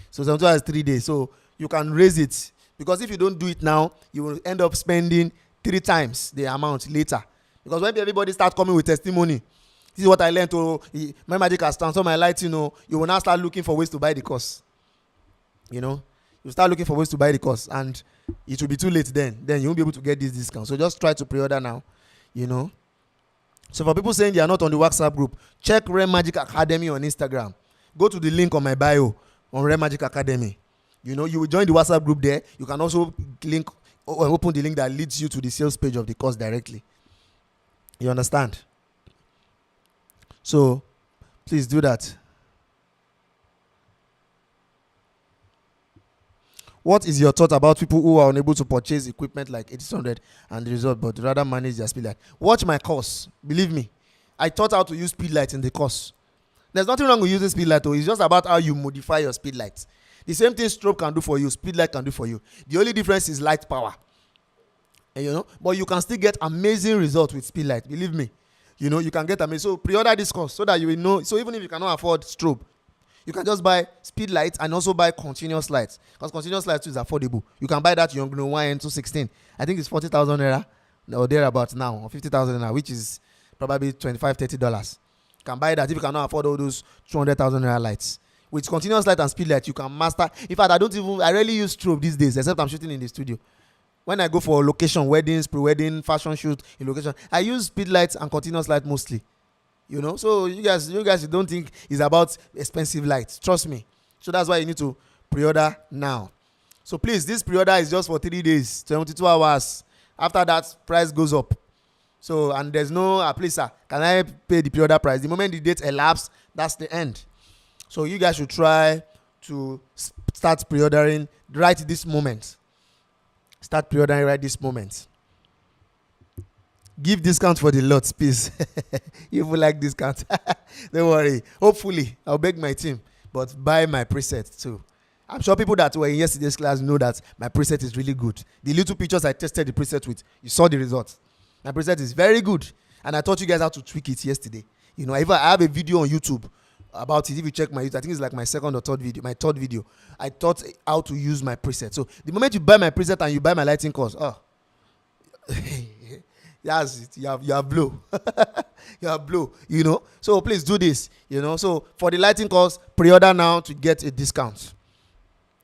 So 72 hours is 3 days. So you can raise it because if you don't do it now, you will end up spending 3 times the amount later. Because when everybody starts coming with testimony, this is what I learned. My magic has transformed my light. You will now start looking for ways to buy the course. You start looking for ways to buy the course, and it will be too late then. Then you won't be able to get this discount. So just try to pre-order now. So for people saying they are not on the WhatsApp group, check Rare Magic Academy on Instagram. Go to the link on my bio on Rare Magic Academy. You will join the WhatsApp group there. You can also open the link that leads you to the sales page of the course directly. You understand? So please do that. What is your thought about people who are unable to purchase equipment like 800 and the result, but rather manage their speed light? Watch my course. Believe me, I taught how to use speed light in the course. There's nothing wrong with using speed light. It's just about how you modify your speed light. The same thing strobe can do for you, speed light can do for you. The only difference is light power. But you can still get amazing results with speed light. Believe me, you can get amazing. So pre-order this course so that you will know. So even if you cannot afford strobe, you can just buy speed light and also buy continuous lights because continuous lights is affordable. You can buy that Yongnuo YN216. I think it's 40,000 naira or thereabouts now, or 50,000 naira, which is probably $25-30. You can buy that if you cannot afford all those 200,000 naira lights. With continuous light and speed light, you can master. In fact, I rarely use strobe these days, except I'm shooting in the studio. When I go for location, weddings, pre-wedding, fashion shoot in location, I use speed lights and continuous light mostly. So you guys don't think it's about expensive lights. Trust me. So that's why you need to pre-order now. So please, this pre-order is just for 3 days, 72 hours. After that, price goes up. So, and there's no, please sir, can I pay the pre-order price? The moment the date elapses, that's the end. So you guys should try to start pre-ordering right this moment. Start pre-ordering right this moment. Give discount for the lots, please. You will like discount. Don't worry. Hopefully, I'll beg my team, but buy my preset too. I'm sure people that were in yesterday's class know that my preset is really good. The little pictures I tested the preset with, you saw the results. My preset is very good, and I taught you guys how to tweak it yesterday. You know, I have a video on YouTube about it. If you check my YouTube, I think it's like my second or third video, my third video. I taught how to use my preset. So the moment you buy my preset and you buy my lighting course, that's it. You have blow. You have blow. You know. So please do this. You know. So for the lighting course, pre-order now to get a discount.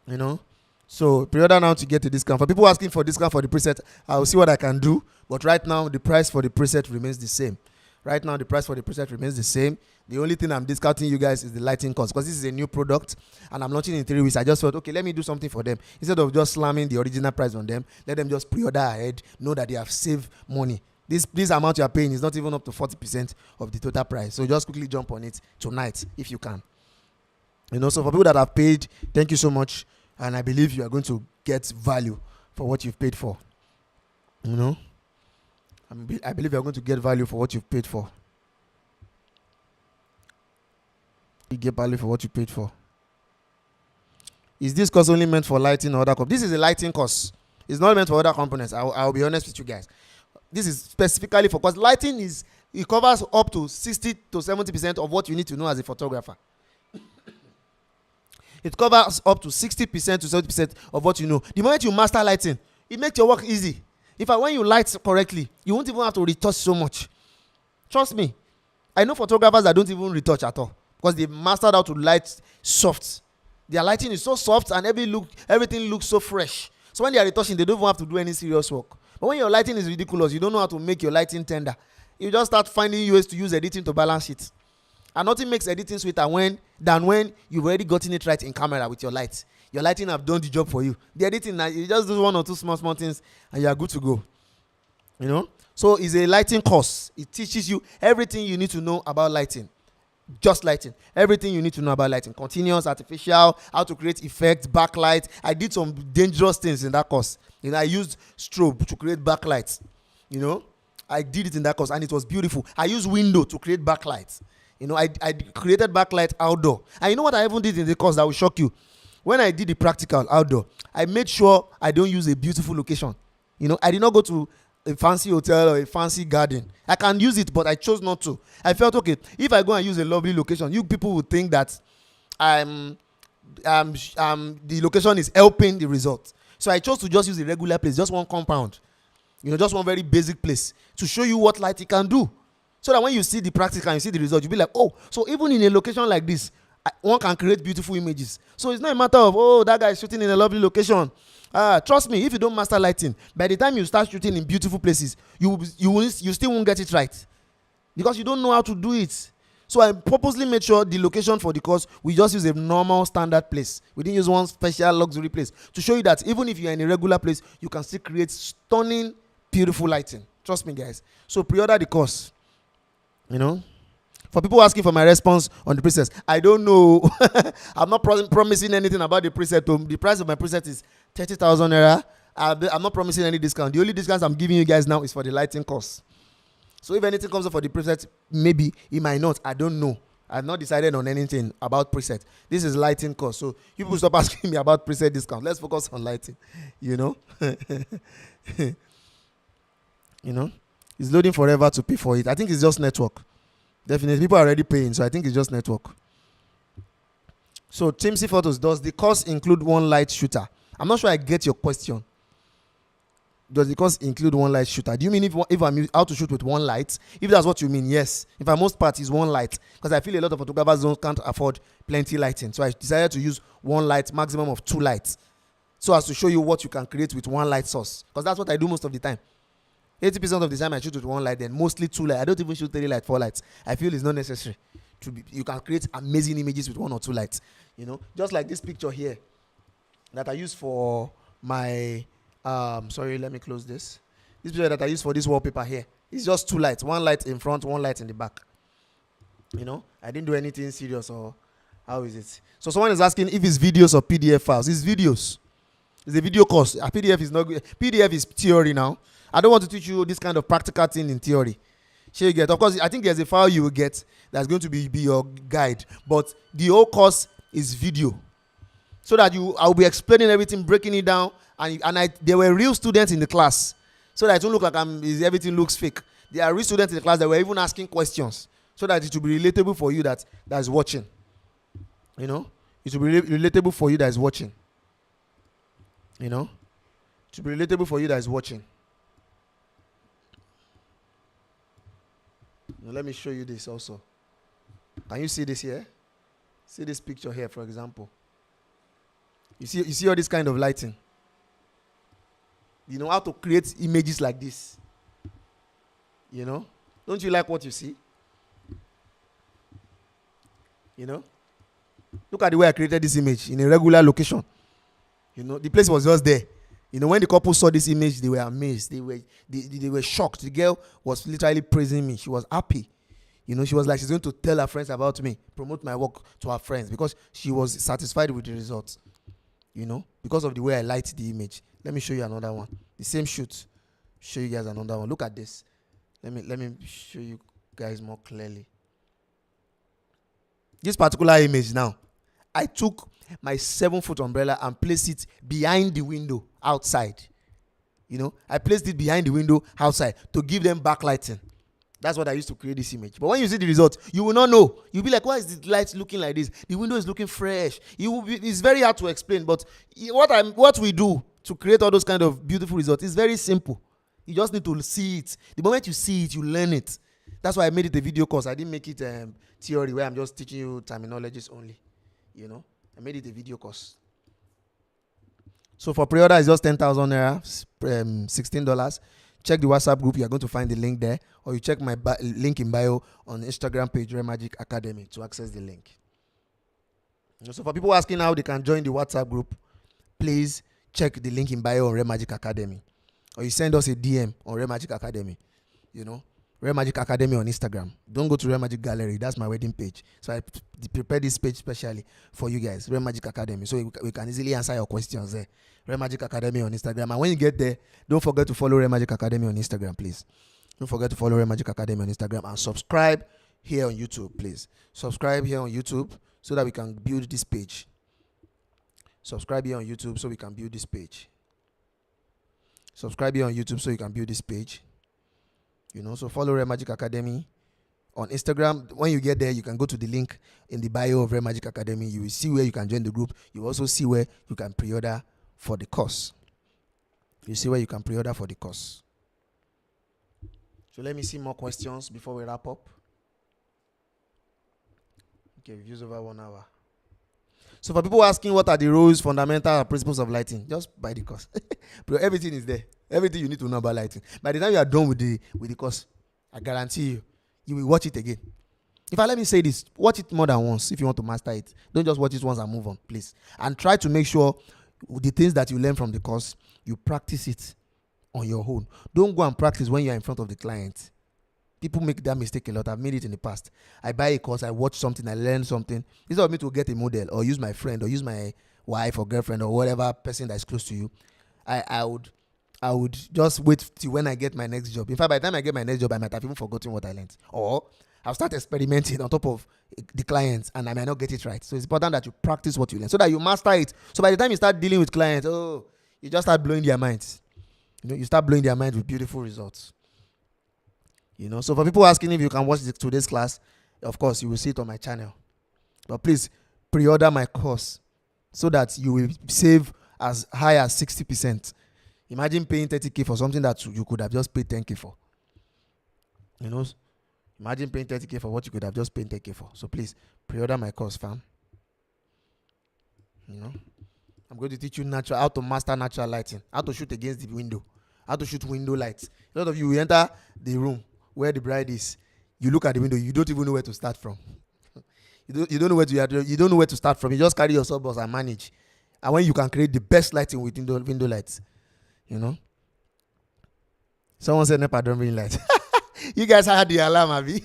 You know. So pre-order now to get a discount. For people asking for discount for the preset, I will see what I can do. But right now, the price for the preset remains the same. Right now, the price for the preset remains the same. The only thing I'm discounting you guys is the lighting cost, because this is a new product and I'm launching in 3 weeks. I just thought, okay, let me do something for them. Instead of just slamming the original price on them, let them just pre-order ahead, know that they have saved money. This amount you are paying is not even up to 40% of the total price. So just quickly jump on it tonight if you can. You know, so for people that have paid, thank you so much. And I believe you are going to get value for what you've paid for. You know, I believe you are going to get value for what you've paid for. You get value for what you paid for. Is this course only meant for lighting or other components? This is a lighting course. It's not meant for other components. I'll be honest with you guys. This is specifically for, because lighting it covers up to 60 to 70% of what you need to know as a photographer. It covers up to 60% to 70% of what you know. The moment you master lighting, it makes your work easy. In fact, when you light correctly, you won't even have to retouch so much. Trust me. I know photographers that don't even retouch at all because they mastered how to light soft. Their lighting is so soft and everything looks so fresh. So when they are retouching, they don't even have to do any serious work. But when your lighting is ridiculous, you don't know how to make your lighting tender. You just start finding ways to use editing to balance it. And nothing makes editing sweeter than when you've already gotten it right in camera with your light. Your lighting have done the job for you. The editing, you just do one or two small things and you are good to go. You know? So it's a lighting course. It teaches you everything you need to know about lighting. Just lighting. Everything you need to know about lighting. Continuous, artificial, how to create effect, backlight. I did some dangerous things in that course. You know, I used strobe to create backlights. You know? I did it in that course and it was beautiful. I used window to create backlights. You know, I created backlight outdoor. And you know what I even did in the course that will shock you? When I did the practical outdoor, I made sure I don't use a beautiful location. You know, I did not go to a fancy hotel or a fancy garden. I can use it, but I chose not to. I felt, okay, if I go and use a lovely location, you people would think that the location is helping the result. So I chose to just use a regular place, just one compound. You know, just one very basic place to show you what light it can do. So that when you see the practical and you see the result, you'll be like, oh, so even in a location like this, one can create beautiful images. So it's not a matter of, oh, that guy is shooting in a lovely location. Trust me, if you don't master lighting, by the time you start shooting in beautiful places, you still won't get it right. Because you don't know how to do it. So I purposely made sure the location for the course, we just use a normal standard place. We didn't use one special luxury place. To show you that even if you're in a regular place, you can still create stunning, beautiful lighting. Trust me, guys. So pre-order the course. You know, for people asking for my response on the preset, I don't know. I'm not promising anything about the preset. The price of my preset is 30,000 naira. I'm not promising any discount. The only discounts I'm giving you guys now is for the lighting course. So if anything comes up for the preset, maybe it might not. I don't know. I've not decided on anything about preset. This is lighting course. So you people stop asking me about preset discount. Let's focus on lighting. You know. You know. It's loading forever to pay for it. I think it's just network. Definitely. People are already paying, so I think it's just network. So, Timsy Photos, does the course include one light shooter? I'm not sure I get your question. Does the course include one light shooter? Do you mean if I'm how to shoot with one light? If that's what you mean, yes. In fact, most part is one light. Because I feel a lot of photographers can't afford plenty lighting. So I decided to use one light, maximum of 2 lights. So as to show you what you can create with one light source. Because that's what I do most of the time. 80% of the time I shoot with one light, then mostly 2 lights. I don't even shoot 3 lights, 4 lights. I feel it's not necessary. You can create amazing images with 1 or 2 lights. You know, just like this picture here. that I use for my sorry, let me close this. This picture that I use for this wallpaper here. It's just two lights, one light in front, one light in the back. I didn't do anything serious, or how is it? So someone is asking if it's videos or PDF files. It's videos. It's a video course. A PDF is not good. PDF is theory now. I don't want to teach you this kind of practical thing in theory. Sure you get. Of course, I think there's a file you will get that's going to be your guide. But the whole course is video. So that I'll be explaining everything, breaking it down, and there were real students in the class. So that it won't look like everything looks fake. There are real students in the class that were even asking questions, so that it will be relatable for you that is watching. It will be relatable for you that is watching. It will be relatable for you that is watching. Now let me show you this also. Can you see this here? See this picture here, for example. You see all this kind of lighting. You know how to create images like this. Don't you like what you see? Look at the way I created this image in a regular location. The place was just there. When the couple saw this image, they were amazed. They were shocked. The girl was literally praising me. She was happy. She was like, she's going to tell her friends about me, promote my work to her friends, because she was satisfied with the results. Because of the way I light the image. Let me show you another one. The same shoot. Show you guys another one. Look at this. Let me show you guys more clearly. This particular image now, I took my 7-foot umbrella and placed it behind the window outside. I placed it behind the window outside to give them backlighting. That's what I used to create this image. But when you see the result, you will not know. You'll be like, why is the light looking like this? The window is looking fresh. It's very hard to explain, but what we do to create all those kind of beautiful results is very simple. You just need to see it. The moment you see it, you learn it. That's why I made it a video course. I didn't make it theory where I'm just teaching you terminologies only. I made it a video course. So for pre-order, it's just 10,000 naira, $16. Check the WhatsApp group. You are going to find the link there. Or you check my link in bio on the Instagram page, RedMagic Academy, to access the link. So for people asking how they can join the WhatsApp group, please check the link in bio on RedMagic Academy. Or you send us a DM on RedMagic Academy. RedMagic Academy on Instagram. Don't go to RedMagic Gallery. That's my wedding page. So I prepared this page specially for you guys, RedMagic Academy. So we can easily answer your questions there. RedMagic Academy on Instagram. And when you get there, don't forget to follow RedMagic Academy on Instagram, please. Don't forget to follow RedMagic Academy on Instagram and subscribe here on YouTube, please. Subscribe here on YouTube so that we can build this page. Subscribe here on YouTube so we can build this page. Subscribe here on YouTube so you can build this page. So follow RedMagic Academy on Instagram. When you get there, you can go to the link in the bio of RedMagic Academy. You will see where you can join the group. You will also see where you can pre-order for the course. You see where you can pre-order for the course. So let me see more questions before we wrap up. Okay, we've used over 1 hour. So for people asking what are the rules, fundamentals, and principles of lighting, just buy the course. Everything is there. Everything you need to know about lighting. By the time you are done with the course, I guarantee you will watch it again. Let me say this, watch it more than once if you want to master it. Don't just watch it once and move on, please. And try to make sure the things that you learn from the course, you practice it on your own. Don't go and practice when you are in front of the client. People make that mistake a lot. I've made it in the past. I buy a course, I watch something, I learn something. Instead of me to get a model or use my friend or use my wife or girlfriend or whatever person that is close to you, I would just wait till when I get my next job. In fact, by the time I get my next job, I might have even forgotten what I learned. Or I'll start experimenting on top of the clients and I might not get it right. So it's important that you practice what you learn so that you master it. So by the time you start dealing with clients, you just start blowing their minds. You start blowing their minds with beautiful results. So for people asking if you can watch today's class, of course, you will see it on my channel. But please, pre-order my course so that you will save as high as 60%. Imagine paying 30K for something that you could have just paid 10K for. Imagine paying 30K for what you could have just paid 10K for. So please, pre-order my course, fam. I'm going to teach you how to master natural lighting, how to shoot against the window, how to shoot window lights. A lot of you will enter the room where the bride is. You look at the window, you don't even know where to start from. You don't know where to start from. You just carry your sawbus and manage. and when you can create the best lighting with window lights, you know. Someone said NEPA don't bring light. You guys had the alarm, Abby.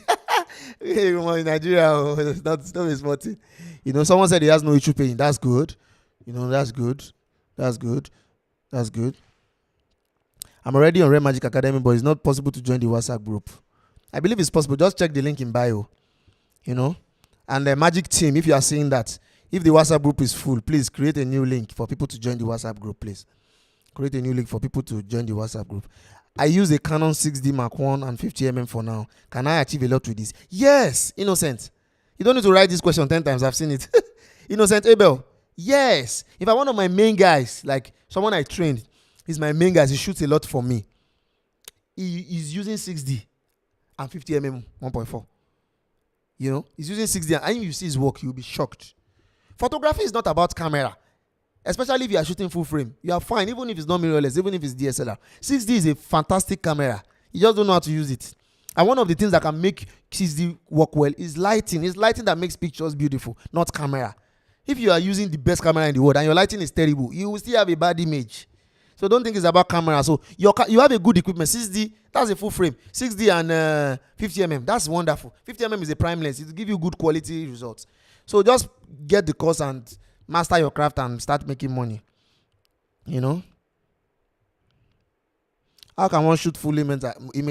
In Nigeria, it's not a small thing. You know, someone said he has no issue paying. That's good. You know, that's good. That's good. That's good. I'm already on Red Magic Academy, but it's not possible to join the WhatsApp group. I believe it's possible. Just check the link in bio. You know, and the Magic team, if you are seeing that, if the WhatsApp group is full, please create a new link for people to join the WhatsApp group, please. Create a new link for people to join the WhatsApp group. I use a Canon 6D Mark I and 50mm for now. Can I achieve a lot with this? Yes, Innocent. You don't need to write this question 10 times. I've seen it. Innocent Abel. Yes. If I one of my main guys, like someone I trained, he's my main guys. He shoots a lot for me. He's using 6D and 50mm 1.4. You know, he's using 6D, and if you see his work, you'll be shocked. Photography is not about camera. Especially if you are shooting full frame, you are fine, even if it's not mirrorless, even if it's DSLR. 6D is a fantastic camera. You just don't know how to use it. And one of the things that can make 6D work well is lighting. It's lighting that makes pictures beautiful, not camera. If you are using the best camera in the world and your lighting is terrible, you will still have a bad image. So don't think it's about camera. So you have a good equipment. 6D, that's a full frame. 6D and 50mm, that's wonderful. 50mm is a prime lens. It will give you good quality results. So just get the course and master your craft and start making money. You know? How can one shoot full image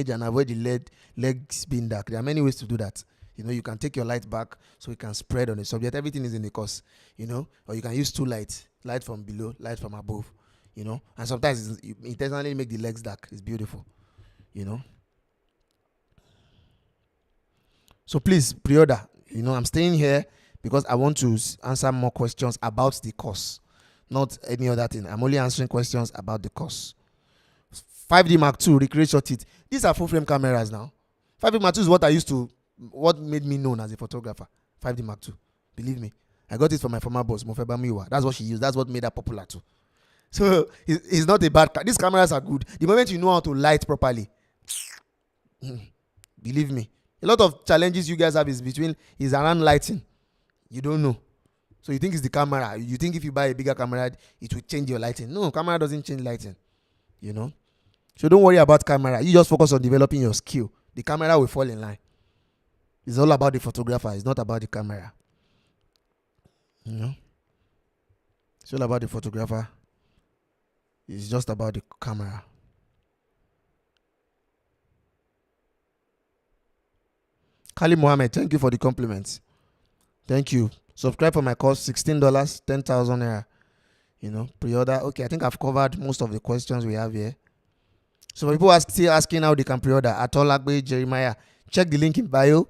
and avoid the legs being dark? There are many ways to do that. You know, you can take your light back so it can spread on the subject. Everything is in the course, you know? Or you can use two lights. Light from below, light from above, you know? And sometimes you intentionally make the legs dark. It's beautiful, you know? So please, pre-order. You know, I'm staying here because I want to answer more questions about the course, not any other thing. I'm only answering questions about the course. 5D Mark II, recreate your teeth. These are full frame cameras now. 5D Mark II is what made me known as a photographer. 5D Mark II, believe me. I got it from my former boss, Mofeba Miwa. That's what she used. That's what made her popular too. So it's not a bad car. These cameras are good. The moment you know how to light properly, believe me. A lot of challenges you guys have is around lighting. You don't know. So you think it's the camera. You think if you buy a bigger camera, it will change your lighting. No, camera doesn't change lighting. You know? So don't worry about camera. You just focus on developing your skill. The camera will fall in line. It's all about the photographer. It's not about the camera. You know? It's all about the photographer. It's just about the camera. Kali Mohammed, thank you for the compliments. Thank you. Subscribe for my course, $16, 10,000 naira. You know, pre-order. Okay, I think I've covered most of the questions we have here. So people are still asking how they can pre-order. Atolagbe Jeremiah, check the link in bio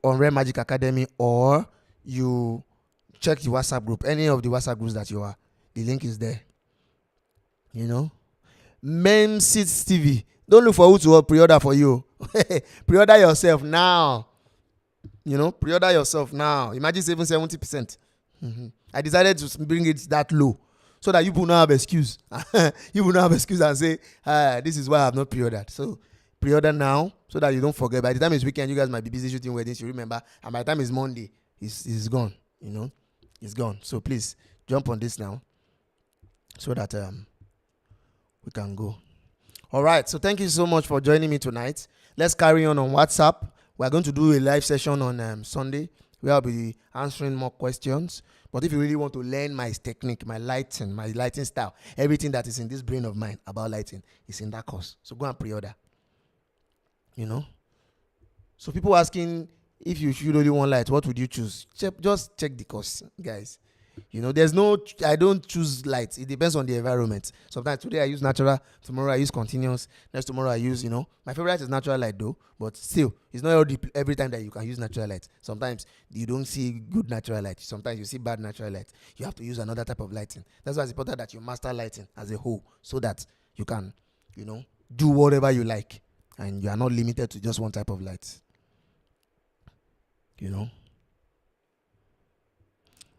on Red Magic Academy, or you check the WhatsApp group. Any of the WhatsApp groups that you are, the link is there. You know, Memsits TV. Don't look for who to pre-order for you. Pre-order yourself now. You know, pre-order yourself now. Imagine saving 70%. I decided to bring it that low so that you will not have excuse. You will not have excuse and say, this is why I have not pre-ordered. So pre-order now so that you don't forget. By the time it's weekend, you guys might be busy shooting weddings. You remember. And by the time it's Monday, it's gone. You know, it's gone. So please jump on this now so that we can go. All right. So thank you so much for joining me tonight. Let's carry on WhatsApp. We're going to do a live session on Sunday where I'll be answering more questions. But if you really want to learn my technique, my lighting style, everything that is in this brain of mine about lighting is in that course. So go and pre-order. You know? So people asking if you should only one light, what would you choose? Just check the course, guys. You know, I don't choose lights. It depends on the environment. Sometimes today I use natural, tomorrow I use continuous, next tomorrow I use, my favorite is natural light though, but still, it's not every time that you can use natural light. Sometimes you don't see good natural light. Sometimes you see bad natural light. You have to use another type of lighting. That's why it's important that you master lighting as a whole so that you can, do whatever you like and you are not limited to just one type of light.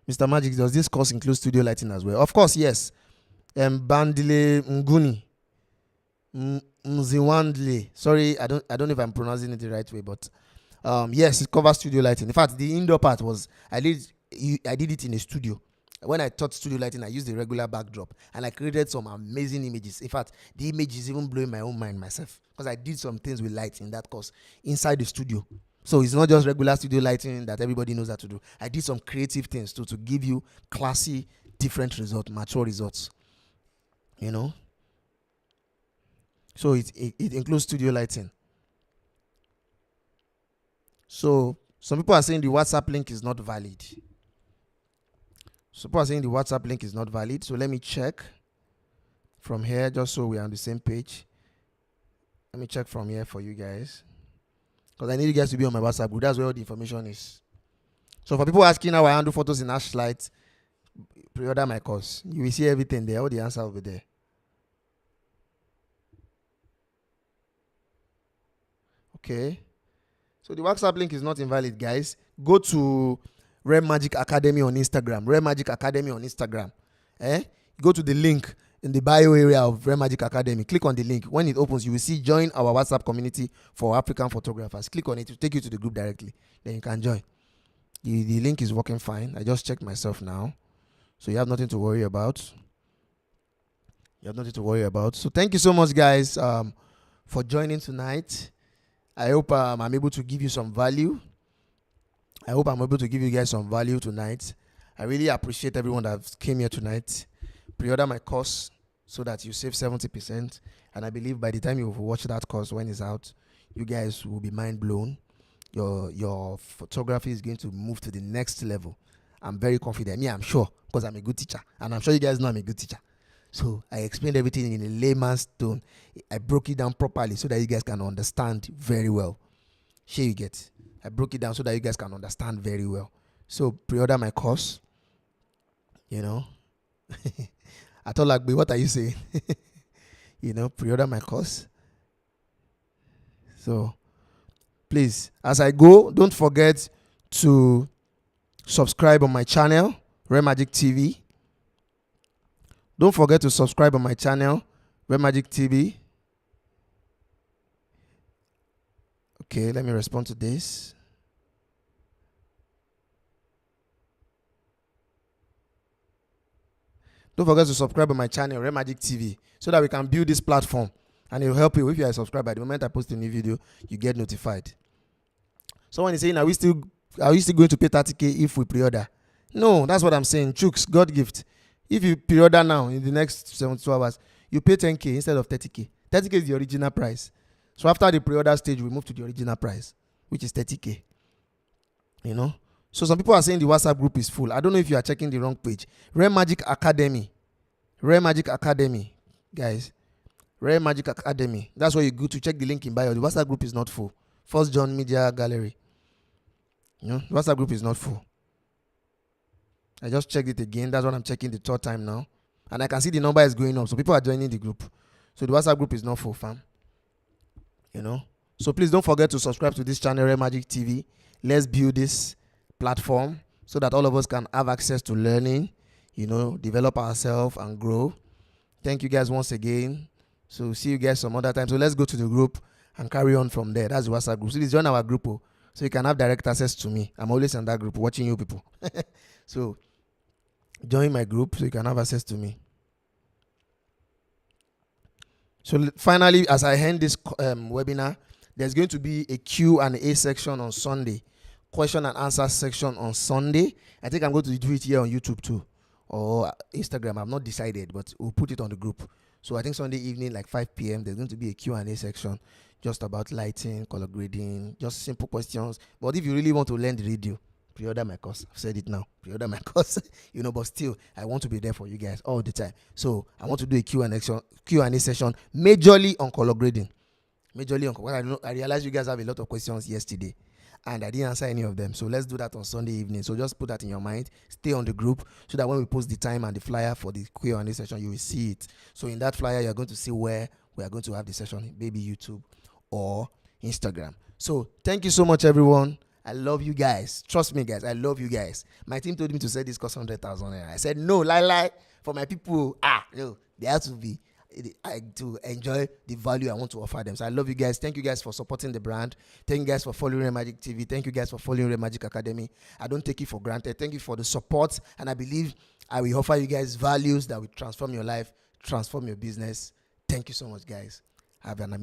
Mr. Magic, does this course include studio lighting as well? Of course, yes. Bandile Nguni. Mziwandle. Sorry, I don't know if I'm pronouncing it the right way, but yes, it covers studio lighting. In fact, the indoor part was I did it in a studio. When I taught studio lighting, I used the regular backdrop and I created some amazing images. In fact, the image is even blowing my own mind myself because I did some things with light in that course inside the studio. So it's not just regular studio lighting that everybody knows how to do. I did some creative things too to give you classy, different results, mature results. You know? So it includes studio lighting. So some people are saying the WhatsApp link is not valid. Some people are saying the WhatsApp link is not valid. So let me check from here just so we're on the same page. Let me check from here for you guys. Because I need you guys to be on my WhatsApp group. That's where all the information is. So for people asking how I handle photos in Ashlight, pre-order my course. You will see everything there. All the answers will be there. Okay. So the WhatsApp link is not invalid, guys. Go to Rare Magic Academy on Instagram. Rare Magic Academy on Instagram. Go to the link in the bio area of Rare Magic Academy. Click on the link. When it opens, you will see join our WhatsApp community for African photographers. Click on it to take you to the group directly. Then you can join. The link is working fine. I just checked myself now. So you have nothing to worry about. So thank you so much, guys, for joining tonight. I hope I'm able to give you some value. I hope I'm able to give you guys some value tonight. I really appreciate everyone that came here tonight. Pre-order my course so that you save 70%. And I believe by the time you watch that course when it's out, you guys will be mind blown. Your photography is going to move to the next level. I'm very confident. I'm sure, because I'm a good teacher. And I'm sure you guys know I'm a good teacher. So I explained everything in a layman's tone. I broke it down properly so that you guys can understand very well. Sure you get. I broke it down so that you guys can understand very well. So pre-order my course. You know. I told like, what are you saying? Pre-order my course. So please, as I go, don't forget to subscribe on my channel, Rare Magic TV. Don't forget to subscribe on my channel, Rare Magic TV. Okay, let me respond to this. Don't forget to subscribe on my channel, Rare Magic TV, so that we can build this platform. And it will help you if you are a subscriber. The moment I post a new video, you get notified. Someone is saying, are we still going to pay 30K if we pre-order? No, that's what I'm saying. Chooks, God gift. If you pre-order now in the next 72 hours, you pay 10K instead of 30K. 30K is the original price. So after the pre-order stage, we move to the original price, which is 30K. So some people are saying the WhatsApp group is full. I don't know if you are checking the wrong page. Rare Magic Academy. Rare Magic Academy. Guys. Rare Magic Academy. That's where you go to check the link in bio. The WhatsApp group is not full. First John Media Gallery. The WhatsApp group is not full. I just checked it again. That's what I'm checking the third time now. And I can see the number is going up. So people are joining the group. So the WhatsApp group is not full, fam. So please don't forget to subscribe to this channel, Rare Magic TV. Let's build this platform so that all of us can have access to learning, develop ourselves and grow. Thank you guys once again. So see you guys some other time. So let's go to the group and carry on from there. That's the WhatsApp group. So please join our group so you can have direct access to me. I'm always in that group watching you people. So join my group so you can have access to me. So finally, as I end this webinar, there's going to be a Q&A section on Sunday. Question and answer section on Sunday. I think I'm going to do it here on YouTube too. Or Instagram. I've not decided, but we'll put it on the group. So I think Sunday evening, like 5 p.m., there's going to be a Q&A section just about lighting, color grading, just simple questions. But if you really want to learn the radio, pre-order my course. I've said it now. Pre-order my course. But still, I want to be there for you guys all the time. So I want to do a Q&A session majorly on color grading. I realized you guys have a lot of questions yesterday, and I didn't answer any of them. So let's do that on Sunday evening. So just put that in your mind. Stay on the group so that when we post the time and the flyer for the Q&A session, you will see it. So in that flyer, you're going to see where we are going to have the session, maybe YouTube or Instagram. So thank you so much, everyone. I love you guys. Trust me, guys. I love you guys. My team told me to say this cost 100,000. I said, no, lie. For my people, no, they have to be. to enjoy the value I want to offer them. So I love you guys. Thank you guys for supporting the brand. Thank you guys for following Red Magic TV. Thank you guys for following Red Magic Academy. I don't take it for granted. Thank you for the support, and I believe I will offer you guys values that will transform your life, transform your business. Thank you so much, guys. Have an amazing